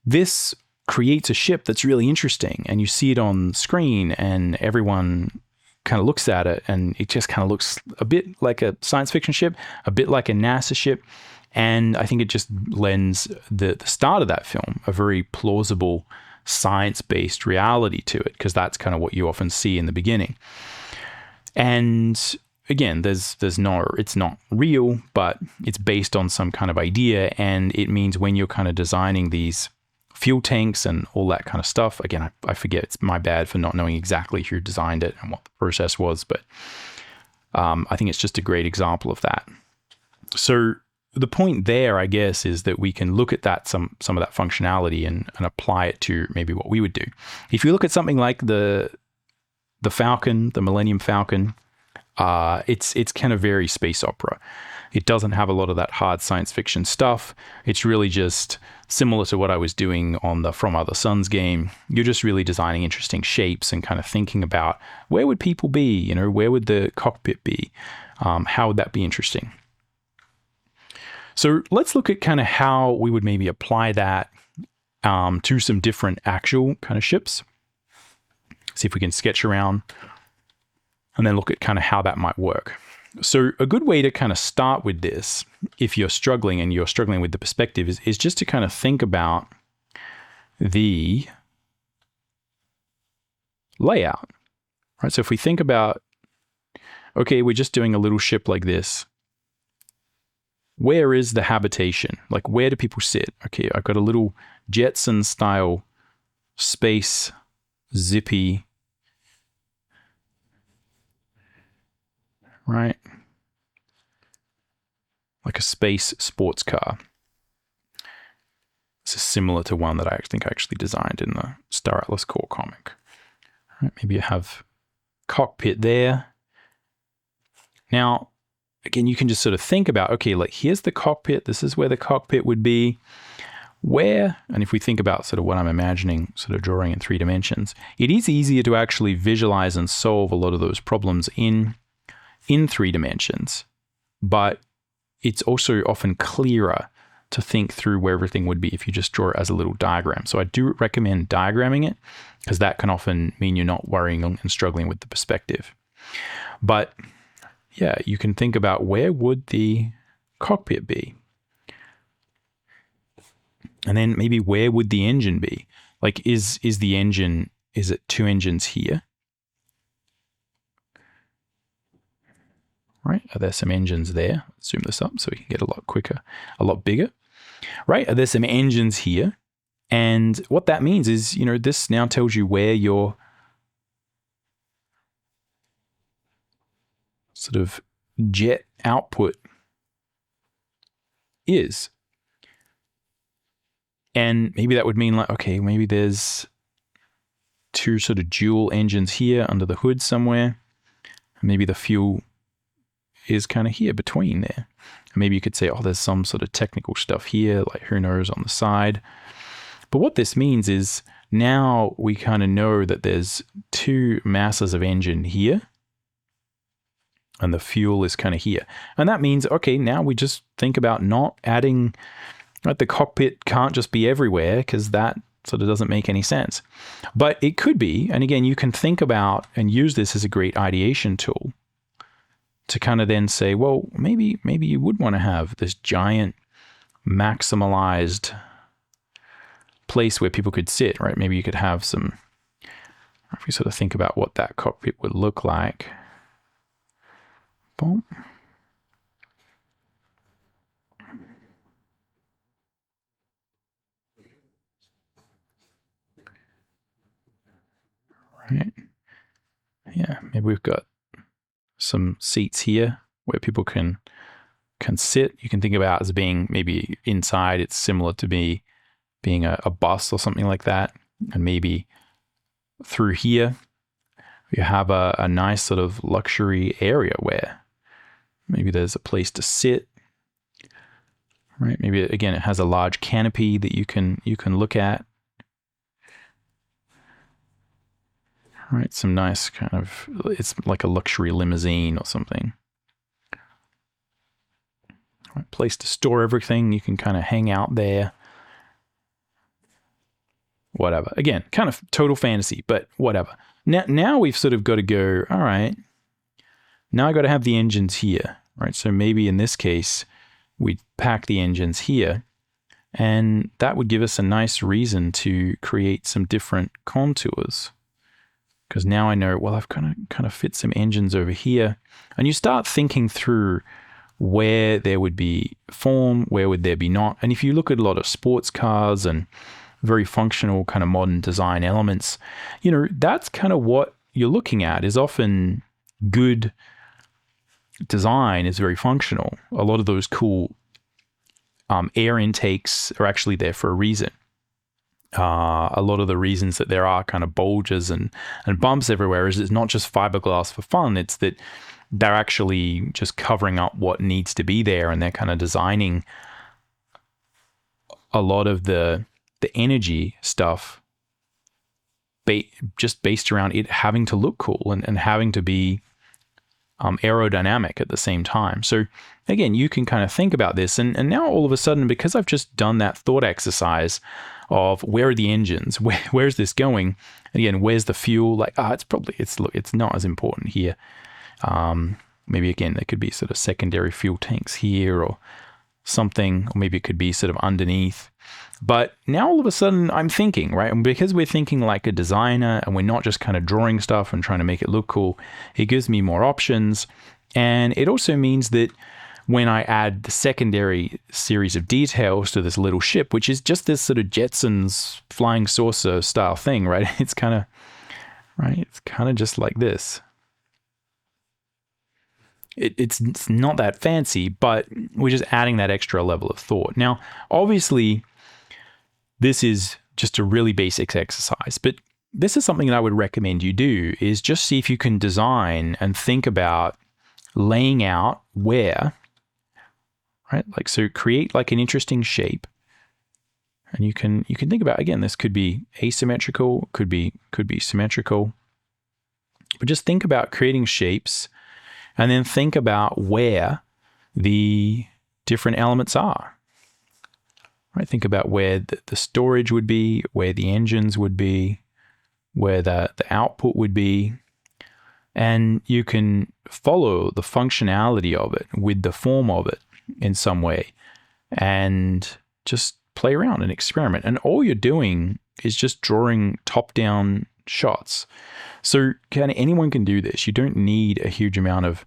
this creates a ship that's really interesting, and you see it on screen and everyone kind of looks at it and it just kind of looks a bit like a science fiction ship, a bit like a NASA ship. And I think it just lends the start of that film a very plausible science-based reality to it, because that's kind of what you often see in the beginning. And again, it's not real, but it's based on some kind of idea. And it means when you're kind of designing these fuel tanks and all that kind of stuff, again, I forget, it's my bad for not knowing exactly who designed it and what the process was, but I think it's just a great example of that. So the point there, I guess, is that we can look at that some of that functionality and apply it to maybe what we would do. If you look at something like the Falcon, the Millennium Falcon, it's kind of very space opera. It doesn't have a lot of that hard science fiction stuff. It's really just similar to what I was doing on the From Other Suns game. You're just really designing interesting shapes and kind of thinking about where would people be, where would the cockpit be? How would that be interesting? So let's look at kind of how we would maybe apply that to some different actual kind of ships. See if we can sketch around and then look at kind of how that might work. So a good way to kind of start with this, if you're struggling with the perspective, is just to kind of think about the layout, right? So if we think about, okay, we're just doing a little ship like this. Where is the habitation? Like, where do people sit? Okay, I've got a little Jetson style space zippy, right? Like a space sports car. This is similar to one that I think I actually designed in the Star Atlas Core comic. Right, maybe you have cockpit there. Now, again, you can just sort of think about, okay, like here's the cockpit. This is where the cockpit would be. Where, and if we think about sort of what I'm imagining, sort of drawing in 3 dimensions, it is easier to actually visualize and solve a lot of those problems in 3 dimensions. But it's also often clearer to think through where everything would be if you just draw it as a little diagram. So I do recommend diagramming it, because that can often mean you're not worrying and struggling with the perspective. But yeah, you can think about where would the cockpit be? And then maybe where would the engine be? Like is the engine, is it 2 engines here? Right, are there some engines there? Let's zoom this up so we can get a lot quicker, a lot bigger. Right, are there some engines here? And what that means is, this now tells you where your sort of jet output is. And maybe that would mean like, okay, maybe there's 2 sort of dual engines here under the hood somewhere. Maybe the fuel is kind of here between there. And maybe you could say, oh, there's some sort of technical stuff here, like who knows, on the side. But what this means is now we kind of know that there's 2 masses of engine here, and the fuel is kind of here. And that means, okay, now we just think about not adding, right, the cockpit can't just be everywhere, because that sort of doesn't make any sense. But it could be, and again, you can think about and use this as a great ideation tool to kind of then say, well, maybe you would want to have this giant maximalized place where people could sit, right? Maybe you could have some, if we sort of think about what that cockpit would look like. Boom. Right. Yeah, maybe we've got some seats here where people can sit. You can think about it as being maybe inside, it's similar to being a bus or something like that. And maybe through here, you have a nice sort of luxury area where maybe there's a place to sit, right? Maybe, again, it has a large canopy that you can look at. Right, some nice kind of, it's like a luxury limousine or something. Right, place to store everything. You can kind of hang out there. Whatever. Again, kind of total fantasy, but whatever. Now we've sort of got to go, all right, now I got to have the engines here, right? So maybe in this case, we'd pack the engines here, and that would give us a nice reason to create some different contours. Because now I know, well, I've kind of fit some engines over here. And you start thinking through where there would be form, where would there be not. And if you look at a lot of sports cars and very functional kind of modern design elements, that's kind of what you're looking at, is often good design is very functional. A lot of those cool air intakes are actually there for a reason. A lot of the reasons that there are kind of bulges and bumps everywhere is it's not just fiberglass for fun. It's that they're actually just covering up what needs to be there, and they're kind of designing a lot of the energy stuff just based around it having to look cool and having to be aerodynamic at the same time. So again, you can kind of think about this, and now all of a sudden, because I've just done that thought exercise of where are the engines, where's this going, and again, where's the fuel, like it's not as important here. Maybe again, there could be sort of secondary fuel tanks here or something, or maybe it could be sort of underneath. But now all of a sudden I'm thinking, right? And because we're thinking like a designer and we're not just kind of drawing stuff and trying to make it look cool, it gives me more options. And it also means that when I add the secondary series of details to this little ship, which is just this sort of Jetsons flying saucer style thing, right? It's kind of, right? It's kind of just like this. It's not that fancy, but we're just adding that extra level of thought. Now, obviously, this is just a really basic exercise, but this is something that I would recommend you do, is just see if you can design and think about laying out where, right? Like, so create like an interesting shape. And you can think about, again, this could be asymmetrical, could be symmetrical. But just think about creating shapes and then think about where the different elements are. Right? Think about where the storage would be, where the engines would be, where the output would be. And you can follow the functionality of it with the form of it in some way and just play around and experiment. And all you're doing is just drawing top-down shots. So anyone can do this. You don't need a huge amount of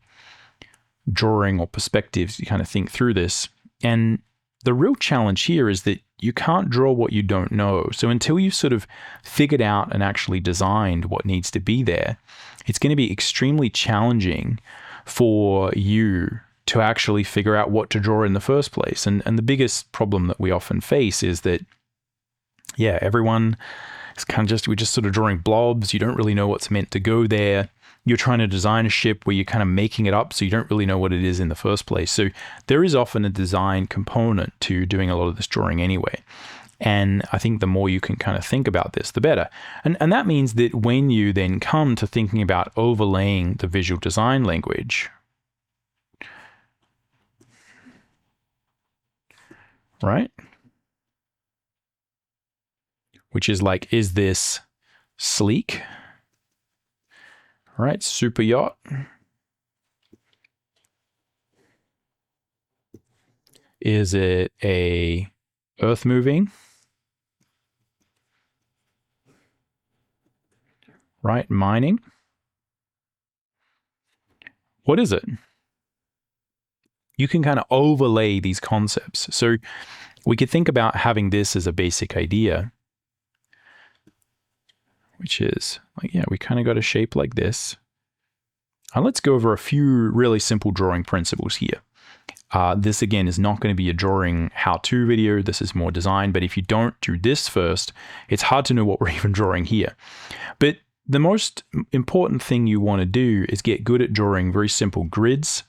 drawing or perspectives to kind of think through this. And the real challenge here is that you can't draw what you don't know. So until you've sort of figured out and actually designed what needs to be there, it's going to be extremely challenging for you to actually figure out what to draw in the first place. And the biggest problem that we often face is that, yeah, everyone is kind of we're just sort of drawing blobs. You don't really know what's meant to go there. You're trying to design a ship where you're kind of making it up, so you don't really know what it is in the first place. So there is often a design component to doing a lot of this drawing anyway. And I think the more you can kind of think about this, the better. And that means that when you then come to thinking about overlaying the visual design language, right? Which is like, is this sleek? Right, super yacht. Is it a earth moving? Right, mining. What is it? You can kind of overlay these concepts. So we could think about having this as a basic idea, which is like, yeah, we kind of got a shape like this. Let's go over a few really simple drawing principles here. This, again, is not going to be a drawing how-to video. This is more design. But if you don't do this first, it's hard to know what we're even drawing here. But the most important thing you want to do is get good at drawing very simple grids.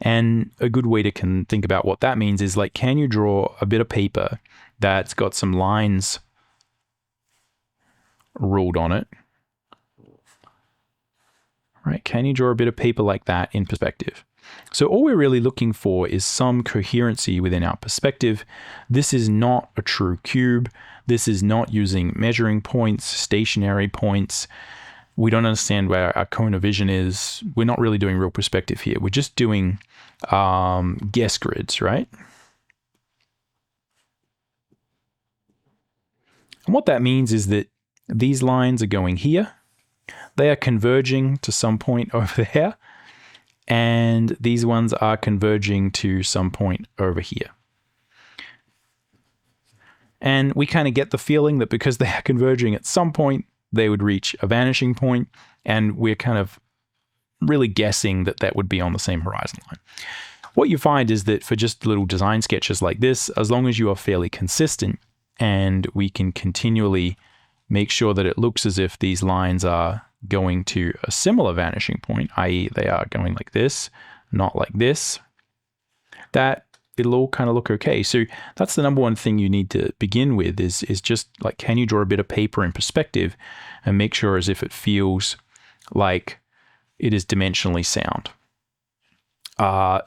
And a good way to think about what that means is, like, can you draw a bit of paper that's got some lines ruled on it? Right? Can you draw a bit of paper like that in perspective? So all we're really looking for is some coherency within our perspective. This is not a true cube. This is not using measuring points, stationary points. We don't understand where our cone of vision is. We're not really doing real perspective here. We're just doing guess grids, right? And what that means is that these lines are going here. They are converging to some point over there. And these ones are converging to some point over here. And we kind of get the feeling that because they are converging at some point, they would reach a vanishing point, and we're kind of really guessing that that would be on the same horizon line. What you find is that for just little design sketches like this, as long as you are fairly consistent and we can continually make sure that it looks as if these lines are going to a similar vanishing point, i.e. they are going like this, not like this, that it'll all kind of look okay. So that's the number one thing you need to begin with is just like, can you draw a bit of paper in perspective and make sure as if it feels like it is dimensionally sound.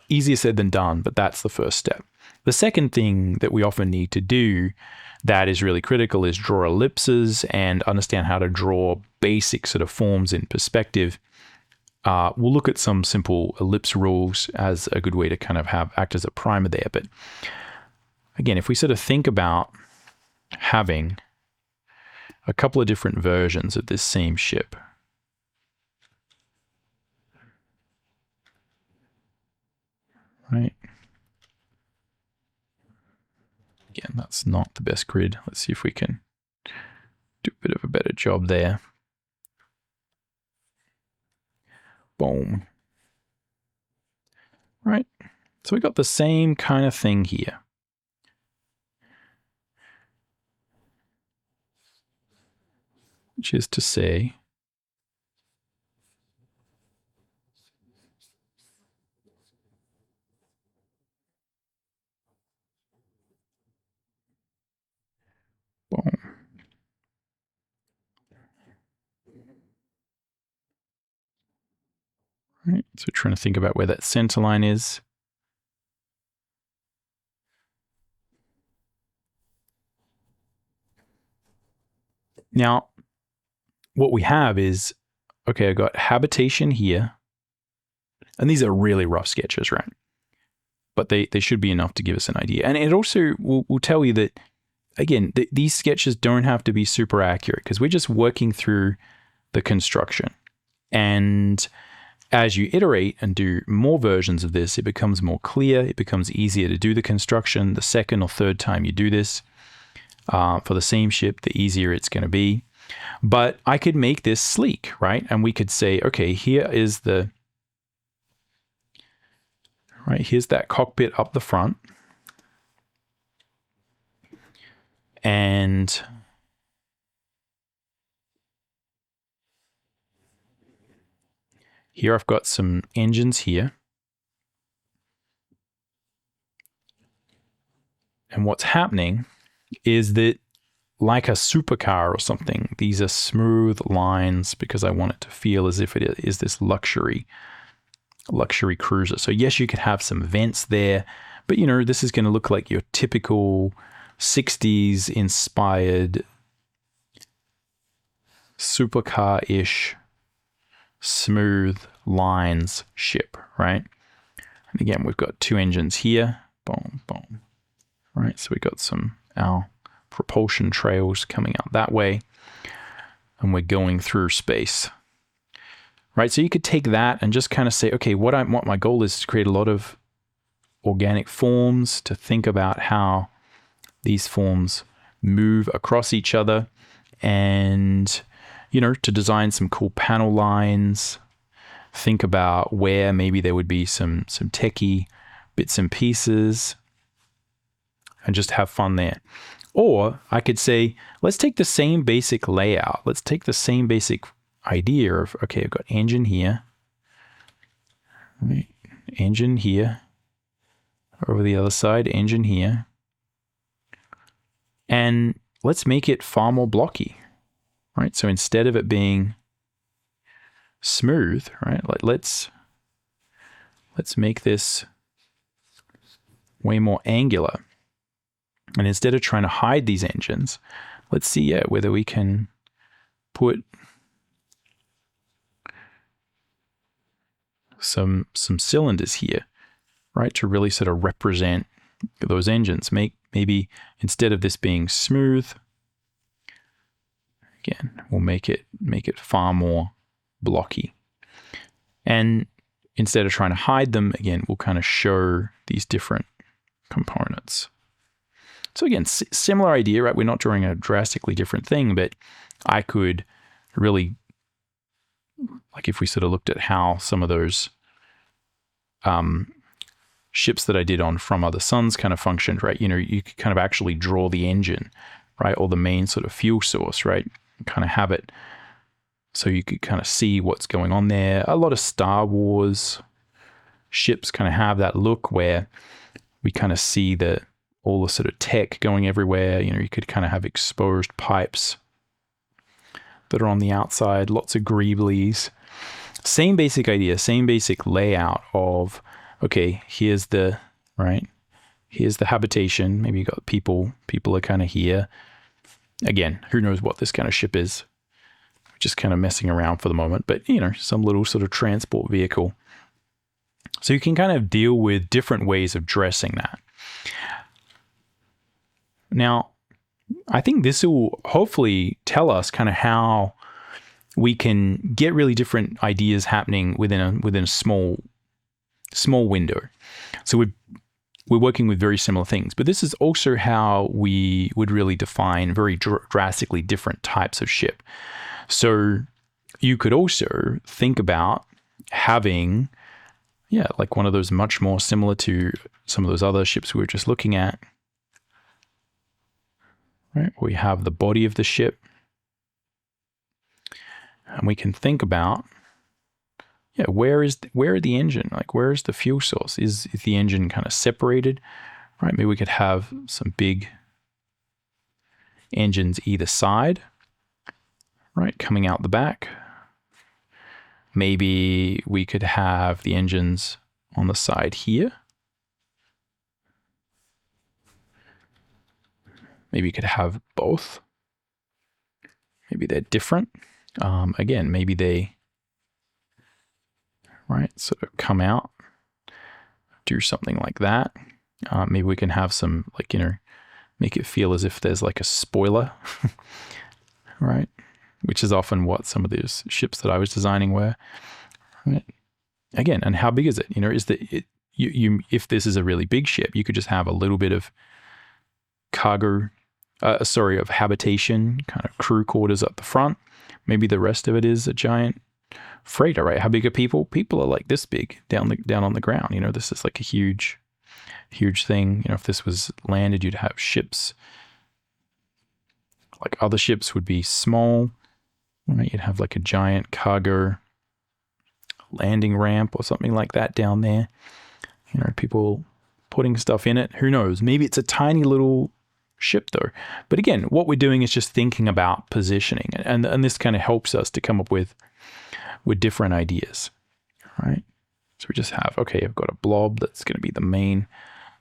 Easier said than done, but that's the first step. The second thing that we often need to do that is really critical is draw ellipses and understand how to draw basic sort of forms in perspective. We'll look at some simple ellipse rules as a good way to kind of act as a primer there. But again, if we sort of think about having a couple of different versions of this same ship, right? Again, that's not the best grid. Let's see if we can do a bit of a better job there. Boom. Right. So we got the same kind of thing here. which is to say, boom. Right, so trying to think about where that center line is. Now, what we have is, okay, I got habitation here. And these are really rough sketches, right? But they should be enough to give us an idea. And it also will tell you that, again, these sketches don't have to be super accurate because we're just working through the construction. And as you iterate and do more versions of this, it becomes more clear. It becomes easier to do the construction. The second or third time you do this for the same ship, the easier it's going to be. But I could make this sleek, right? And we could say, okay, here is the, right, here's that cockpit up the front. And here I've got some engines here. And what's happening is that, like a supercar or something, these are smooth lines because I want it to feel as if it is this luxury cruiser. So yes, you could have some vents there, but you know, this is going to look like your typical 60s inspired supercar-ish smooth lines ship, right? And again, we've got two engines here. Boom, boom. Right, so we've got our propulsion trails coming out that way, and we're going through space. Right, so you could take that and just kind of say, okay, what my goal is to create a lot of organic forms, to think about how these forms move across each other, and you know, to design some cool panel lines. Think about where maybe there would be some techie bits and pieces, and just have fun there. Or I could say, let's take the same basic layout. Let's take the same basic idea of, okay, I've got engine here, right? Engine here, over the other side, engine here. And let's make it far more blocky, right? So instead of it being smooth, right? Let's make this way more angular. And instead of trying to hide these engines, let's see whether we can put some cylinders here, right, to really sort of represent those engines. Maybe instead of this being smooth, again, we'll make it far more blocky. And instead of trying to hide them, again, we'll kind of show these different components. So again, similar idea, right? We're not drawing a drastically different thing, but I could really, like if we sort of looked at how some of those ships that I did on From Other Suns kind of functioned, right? You know, you could kind of actually draw the engine, right? Or the main sort of fuel source, right? And kind of have it so you could kind of see what's going on there. A lot of Star Wars ships kind of have that look where we kind of see all the sort of tech going everywhere. You know, you could kind of have exposed pipes that are on the outside, lots of greeblies. Same basic idea, same basic layout of, okay, here's the habitation. Maybe you got people are kind of here. Again, who knows what this kind of ship is. Just kind of messing around for the moment, but you know, some little sort of transport vehicle. So you can kind of deal with different ways of dressing that. Now, I think this will hopefully tell us kind of how we can get really different ideas happening within a small window. So we're working with very similar things, but this is also how we would really define very drastically different types of ship. So you could also think about having, like one of those much more similar to some of those other ships we were just looking at. Right, we have the body of the ship. And we can think about, yeah, where are the engine? Like, where is the fuel source? Is the engine kind of separated? Right, maybe we could have some big engines either side, right, coming out the back. Maybe we could have the engines on the side here. Maybe you could have both. Maybe they're different. Again, maybe they, right, sort of come out, do something like that. Maybe we can have some, like, make it feel as if there's like a spoiler, right? Which is often what some of these ships that I was designing were. Right? Again, and how big is it? If this is a really big ship, you could just have a little bit of cargo, of habitation, kind of crew quarters up the front. Maybe the rest of it is a giant freighter, right? How big are people? People are like this big down on the ground. This is like a huge thing. If this was landed, you'd have ships. Like other ships would be small, right? You'd have like a giant cargo landing ramp or something like that down there. People putting stuff in it. Who knows? Maybe it's a tiny little ship though. But again, what we're doing is just thinking about positioning, and this kind of helps us to come up with different ideas, right? So we just have, okay, I've got a blob that's going to be the main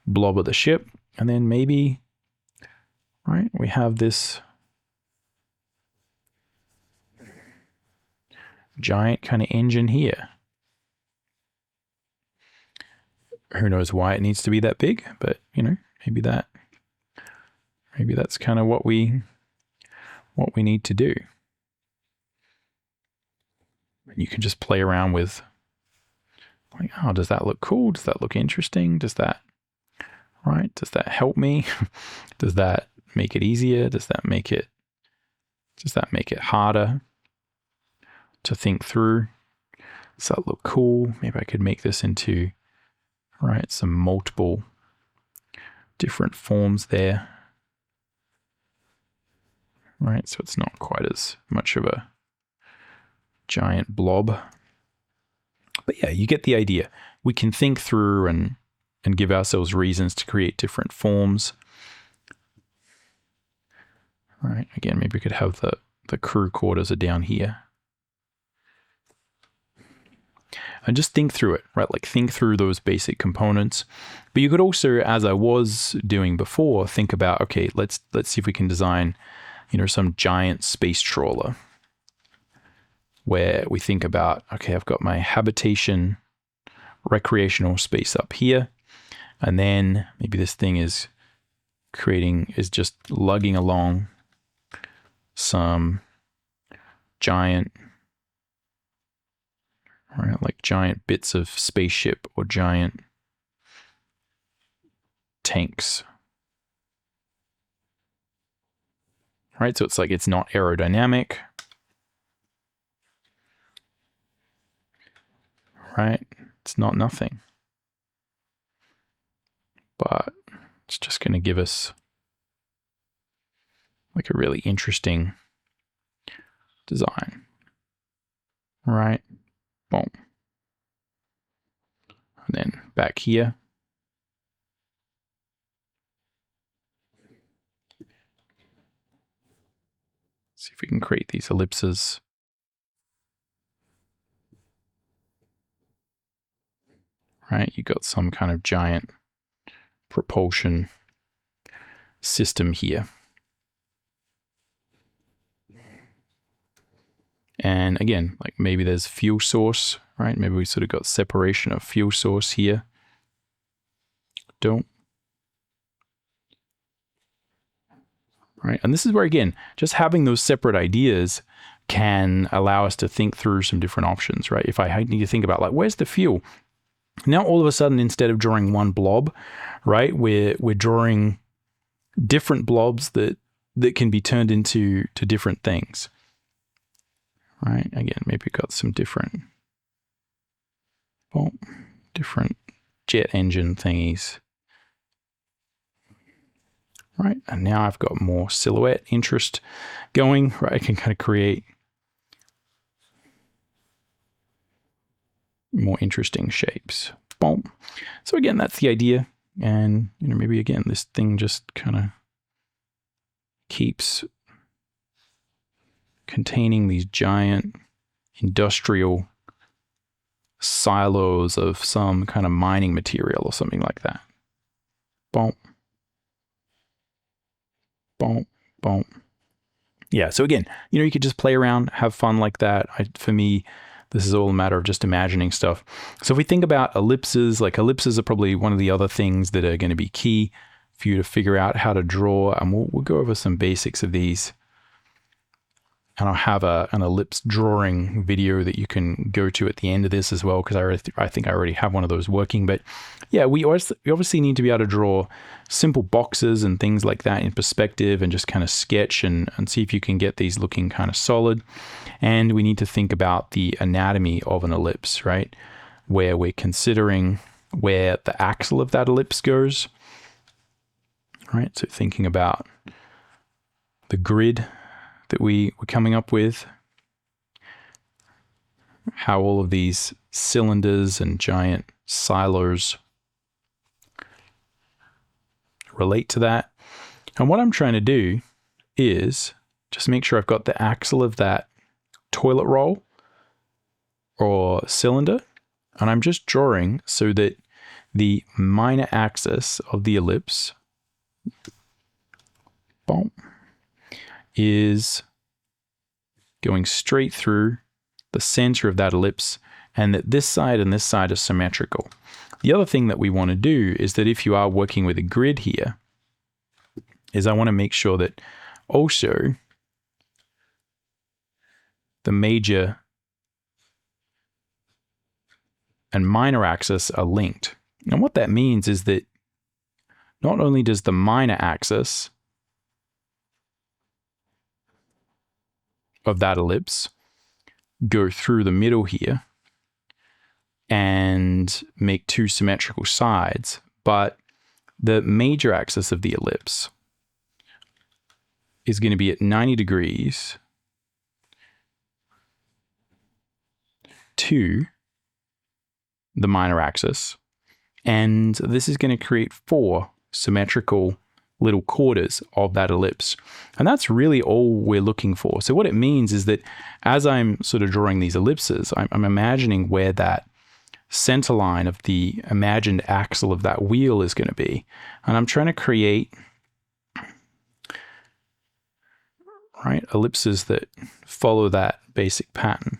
blob of the ship, and then maybe, right, we have this giant kind of engine here. Who knows why it needs to be that big, but maybe that's kind of what we need to do. You can just play around with, like, oh, does that look cool? Does that look interesting? Does that help me? Does that make it easier? Does that make it harder to think through? Does that look cool? Maybe I could make this into, right, some multiple different forms there. Right, so it's not quite as much of a giant blob. But yeah, you get the idea. We can think through and give ourselves reasons to create different forms. All right, again, maybe we could have the crew quarters are down here. And just think through it, right? Like, think through those basic components. But you could also, as I was doing before, think about, okay, let's see if we can design, some giant space trawler, where we think about, okay, I've got my habitation recreational space up here, and then maybe this thing is just lugging along some giant, right, like giant bits of spaceship or giant tanks. Right, so it's like, it's not aerodynamic. Right, it's not nothing. But it's just going to give us like a really interesting design. Right, boom. And then back here, see if we can create these ellipses. Right, you got some kind of giant propulsion system here. And again, like, maybe there's fuel source, right? Maybe we sort of got separation of fuel source here. Right, and this is where, again, just having those separate ideas can allow us to think through some different options, right? If I need to think about, like, where's the fuel? Now, all of a sudden, instead of drawing one blob, right, we're drawing different blobs that can be turned into different things. Right, again, maybe we've got some different jet engine thingies. Right, and now I've got more silhouette interest going, right? I can kind of create more interesting shapes. Boom. So again, that's the idea. And, maybe again, this thing just kind of keeps containing these giant industrial silos of some kind of mining material or something like that. Boom. Boom. Boom. Yeah, so again, you could just play around, have fun like that. For me, this is all a matter of just imagining stuff. So if we think about ellipses, like ellipses are probably one of the other things that are going to be key for you to figure out how to draw. And we'll go over some basics of these. And I'll have an ellipse drawing video that you can go to at the end of this as well, because I think I already have one of those working. But yeah, we obviously need to be able to draw simple boxes and things like that in perspective and just kind of sketch and see if you can get these looking kind of solid. And we need to think about the anatomy of an ellipse, right? Where we're considering where the axle of that ellipse goes, right? So thinking about the grid that we were coming up with, how all of these cylinders and giant silos relate to that. And what I'm trying to do is just make sure I've got the axle of that toilet roll or cylinder, and I'm just drawing so that the minor axis of the ellipse, boom, is going straight through the center of that ellipse, and that this side and this side are symmetrical. The other thing that we want to do is that if you are working with a grid here, is I want to make sure that also the major and minor axis are linked. And what that means is that not only does the minor axis of that ellipse go through the middle here and make two symmetrical sides, but the major axis of the ellipse is going to be at 90 degrees to the minor axis, and this is going to create 4 symmetrical little quarters of that ellipse. And that's really all we're looking for. So what it means is that as I'm sort of drawing these ellipses, I'm imagining where that center line of the imagined axle of that wheel is going to be. And I'm trying to create, right, ellipses that follow that basic pattern.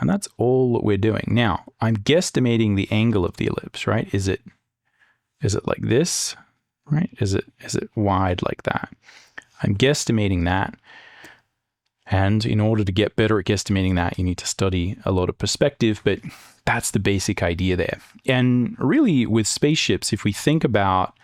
And that's all that we're doing. Now, I'm guesstimating the angle of the ellipse, right? Is it like this? Right? Is it wide like that? I'm guesstimating that. And in order to get better at guesstimating that, you need to study a lot of perspective, but that's the basic idea there. And really with spaceships, if we think about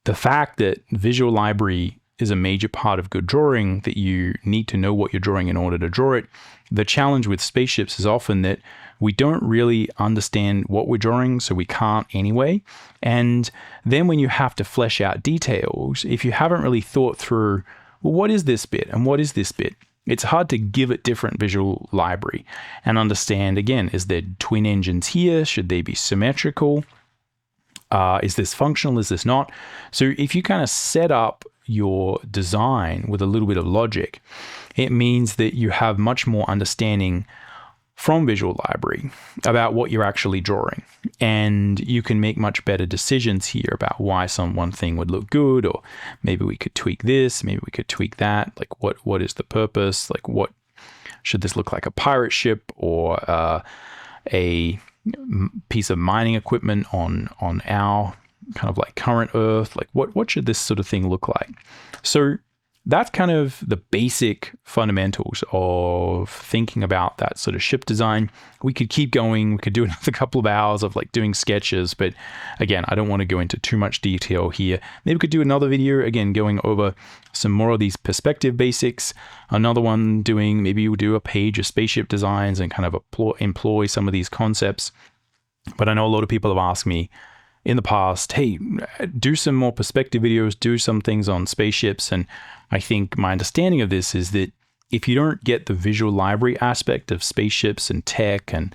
the fact that visual library is a major part of good drawing, that you need to know what you're drawing in order to draw it, the challenge with spaceships is often that we don't really understand what we're drawing, so we can't anyway. And then when you have to flesh out details, if you haven't really thought through, well, what is this bit and what is this bit? It's hard to give it different visual library and understand, again, is there twin engines here? Should they be symmetrical? Is this functional? Is this not? So if you kind of set up your design with a little bit of logic, it means that you have much more understanding from visual library about what you're actually drawing, and you can make much better decisions here about why one thing would look good, or maybe we could tweak this, maybe we could tweak that. Like what is the purpose? Like what should this look like, a pirate ship or a piece of mining equipment on our kind of like current Earth? Like what should this sort of thing look like? So that's kind of the basic fundamentals of thinking about that sort of ship design. We could keep going. We could do another couple of hours of like doing sketches, but again, I don't want to go into too much detail here. Maybe we could do another video, again, going over some more of these perspective basics. Another one maybe we'll do a page of spaceship designs and kind of employ some of these concepts. But I know a lot of people have asked me in the past, hey, do some more perspective videos, do some things on spaceships. And I think my understanding of this is that if you don't get the visual library aspect of spaceships and tech and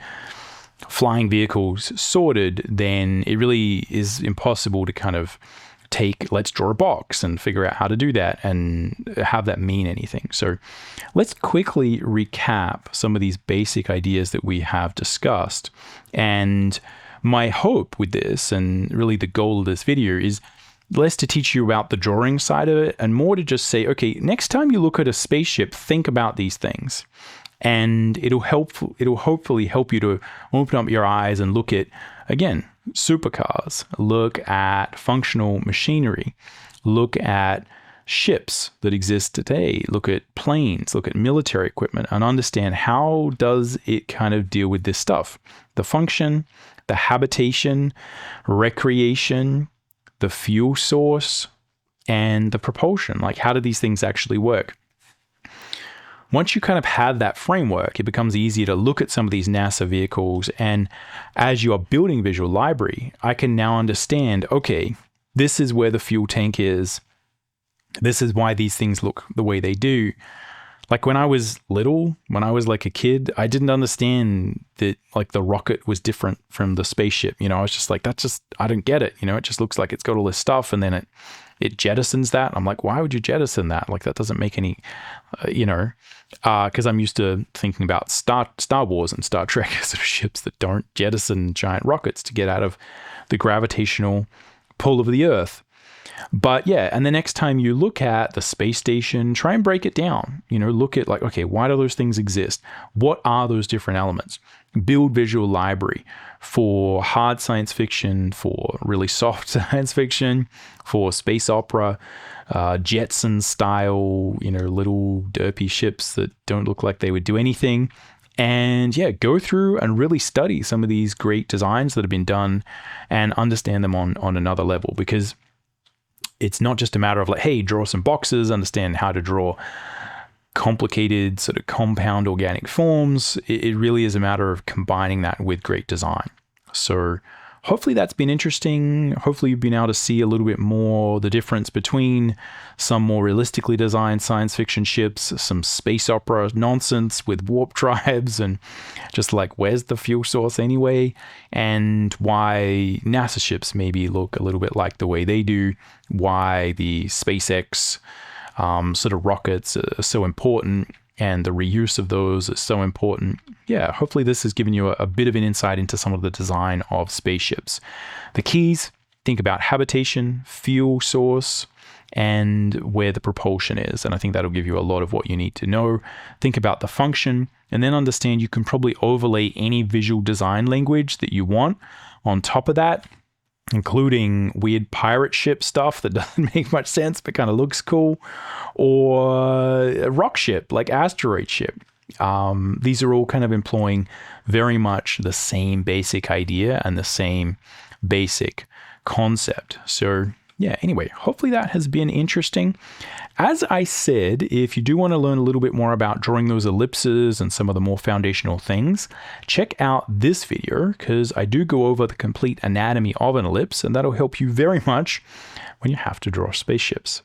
flying vehicles sorted, then it really is impossible to kind of take, let's draw a box and figure out how to do that and have that mean anything. So let's quickly recap some of these basic ideas that we have discussed. And my hope with this, and really the goal of this video, is less to teach you about the drawing side of it and more to just say, okay, next time you look at a spaceship, think about these things. And it'll hopefully help you to open up your eyes and look at, again, supercars, look at functional machinery, look at ships that exist today, look at planes, look at military equipment, and understand how does it kind of deal with this stuff. The function, the habitation, recreation, the fuel source, and the propulsion. Like, how do these things actually work? Once you kind of have that framework, it becomes easier to look at some of these NASA vehicles. And as you are building Visual Library, I can now understand, okay, this is where the fuel tank is. This is why these things look the way they do. Like when I was little, when I was like a kid, I didn't understand that like the rocket was different from the spaceship. You know, I was just like, I don't get it. You know, it just looks like it's got all this stuff and then it jettisons that. I'm like, why would you jettison that? Like that doesn't make any, because I'm used to thinking about Star Wars and Star Trek as sort of ships that don't jettison giant rockets to get out of the gravitational pull of the Earth. But yeah, and the next time you look at the space station, try and break it down. You know, look at like, okay, why do those things exist? What are those different elements? Build Visual Library for hard science fiction, for really soft science fiction, for space opera, Jetson style, little derpy ships that don't look like they would do anything. And yeah, go through and really study some of these great designs that have been done and understand them on another level, because it's not just a matter of like, hey, draw some boxes, understand how to draw complicated sort of compound organic forms. It really is a matter of combining that with great design. So hopefully that's been interesting. Hopefully you've been able to see a little bit more the difference between some more realistically designed science fiction ships, some space opera nonsense with warp drives, and just like, where's the fuel source anyway? And why NASA ships maybe look a little bit like the way they do, why the SpaceX sort of rockets are so important, and the reuse of those is so important. Yeah, hopefully this has given you a bit of an insight into some of the design of spaceships. The keys, think about habitation, fuel source, and where the propulsion is. And I think that'll give you a lot of what you need to know. Think about the function, and then understand you can probably overlay any visual design language that you want on top of that, including weird pirate ship stuff that doesn't make much sense but kind of looks cool, or a rock ship like asteroid ship. These are all kind of employing very much the same basic idea and the same basic concept. So yeah, anyway, hopefully that has been interesting. As I said, if you do want to learn a little bit more about drawing those ellipses and some of the more foundational things, check out this video, because I do go over the complete anatomy of an ellipse, and that'll help you very much when you have to draw spaceships.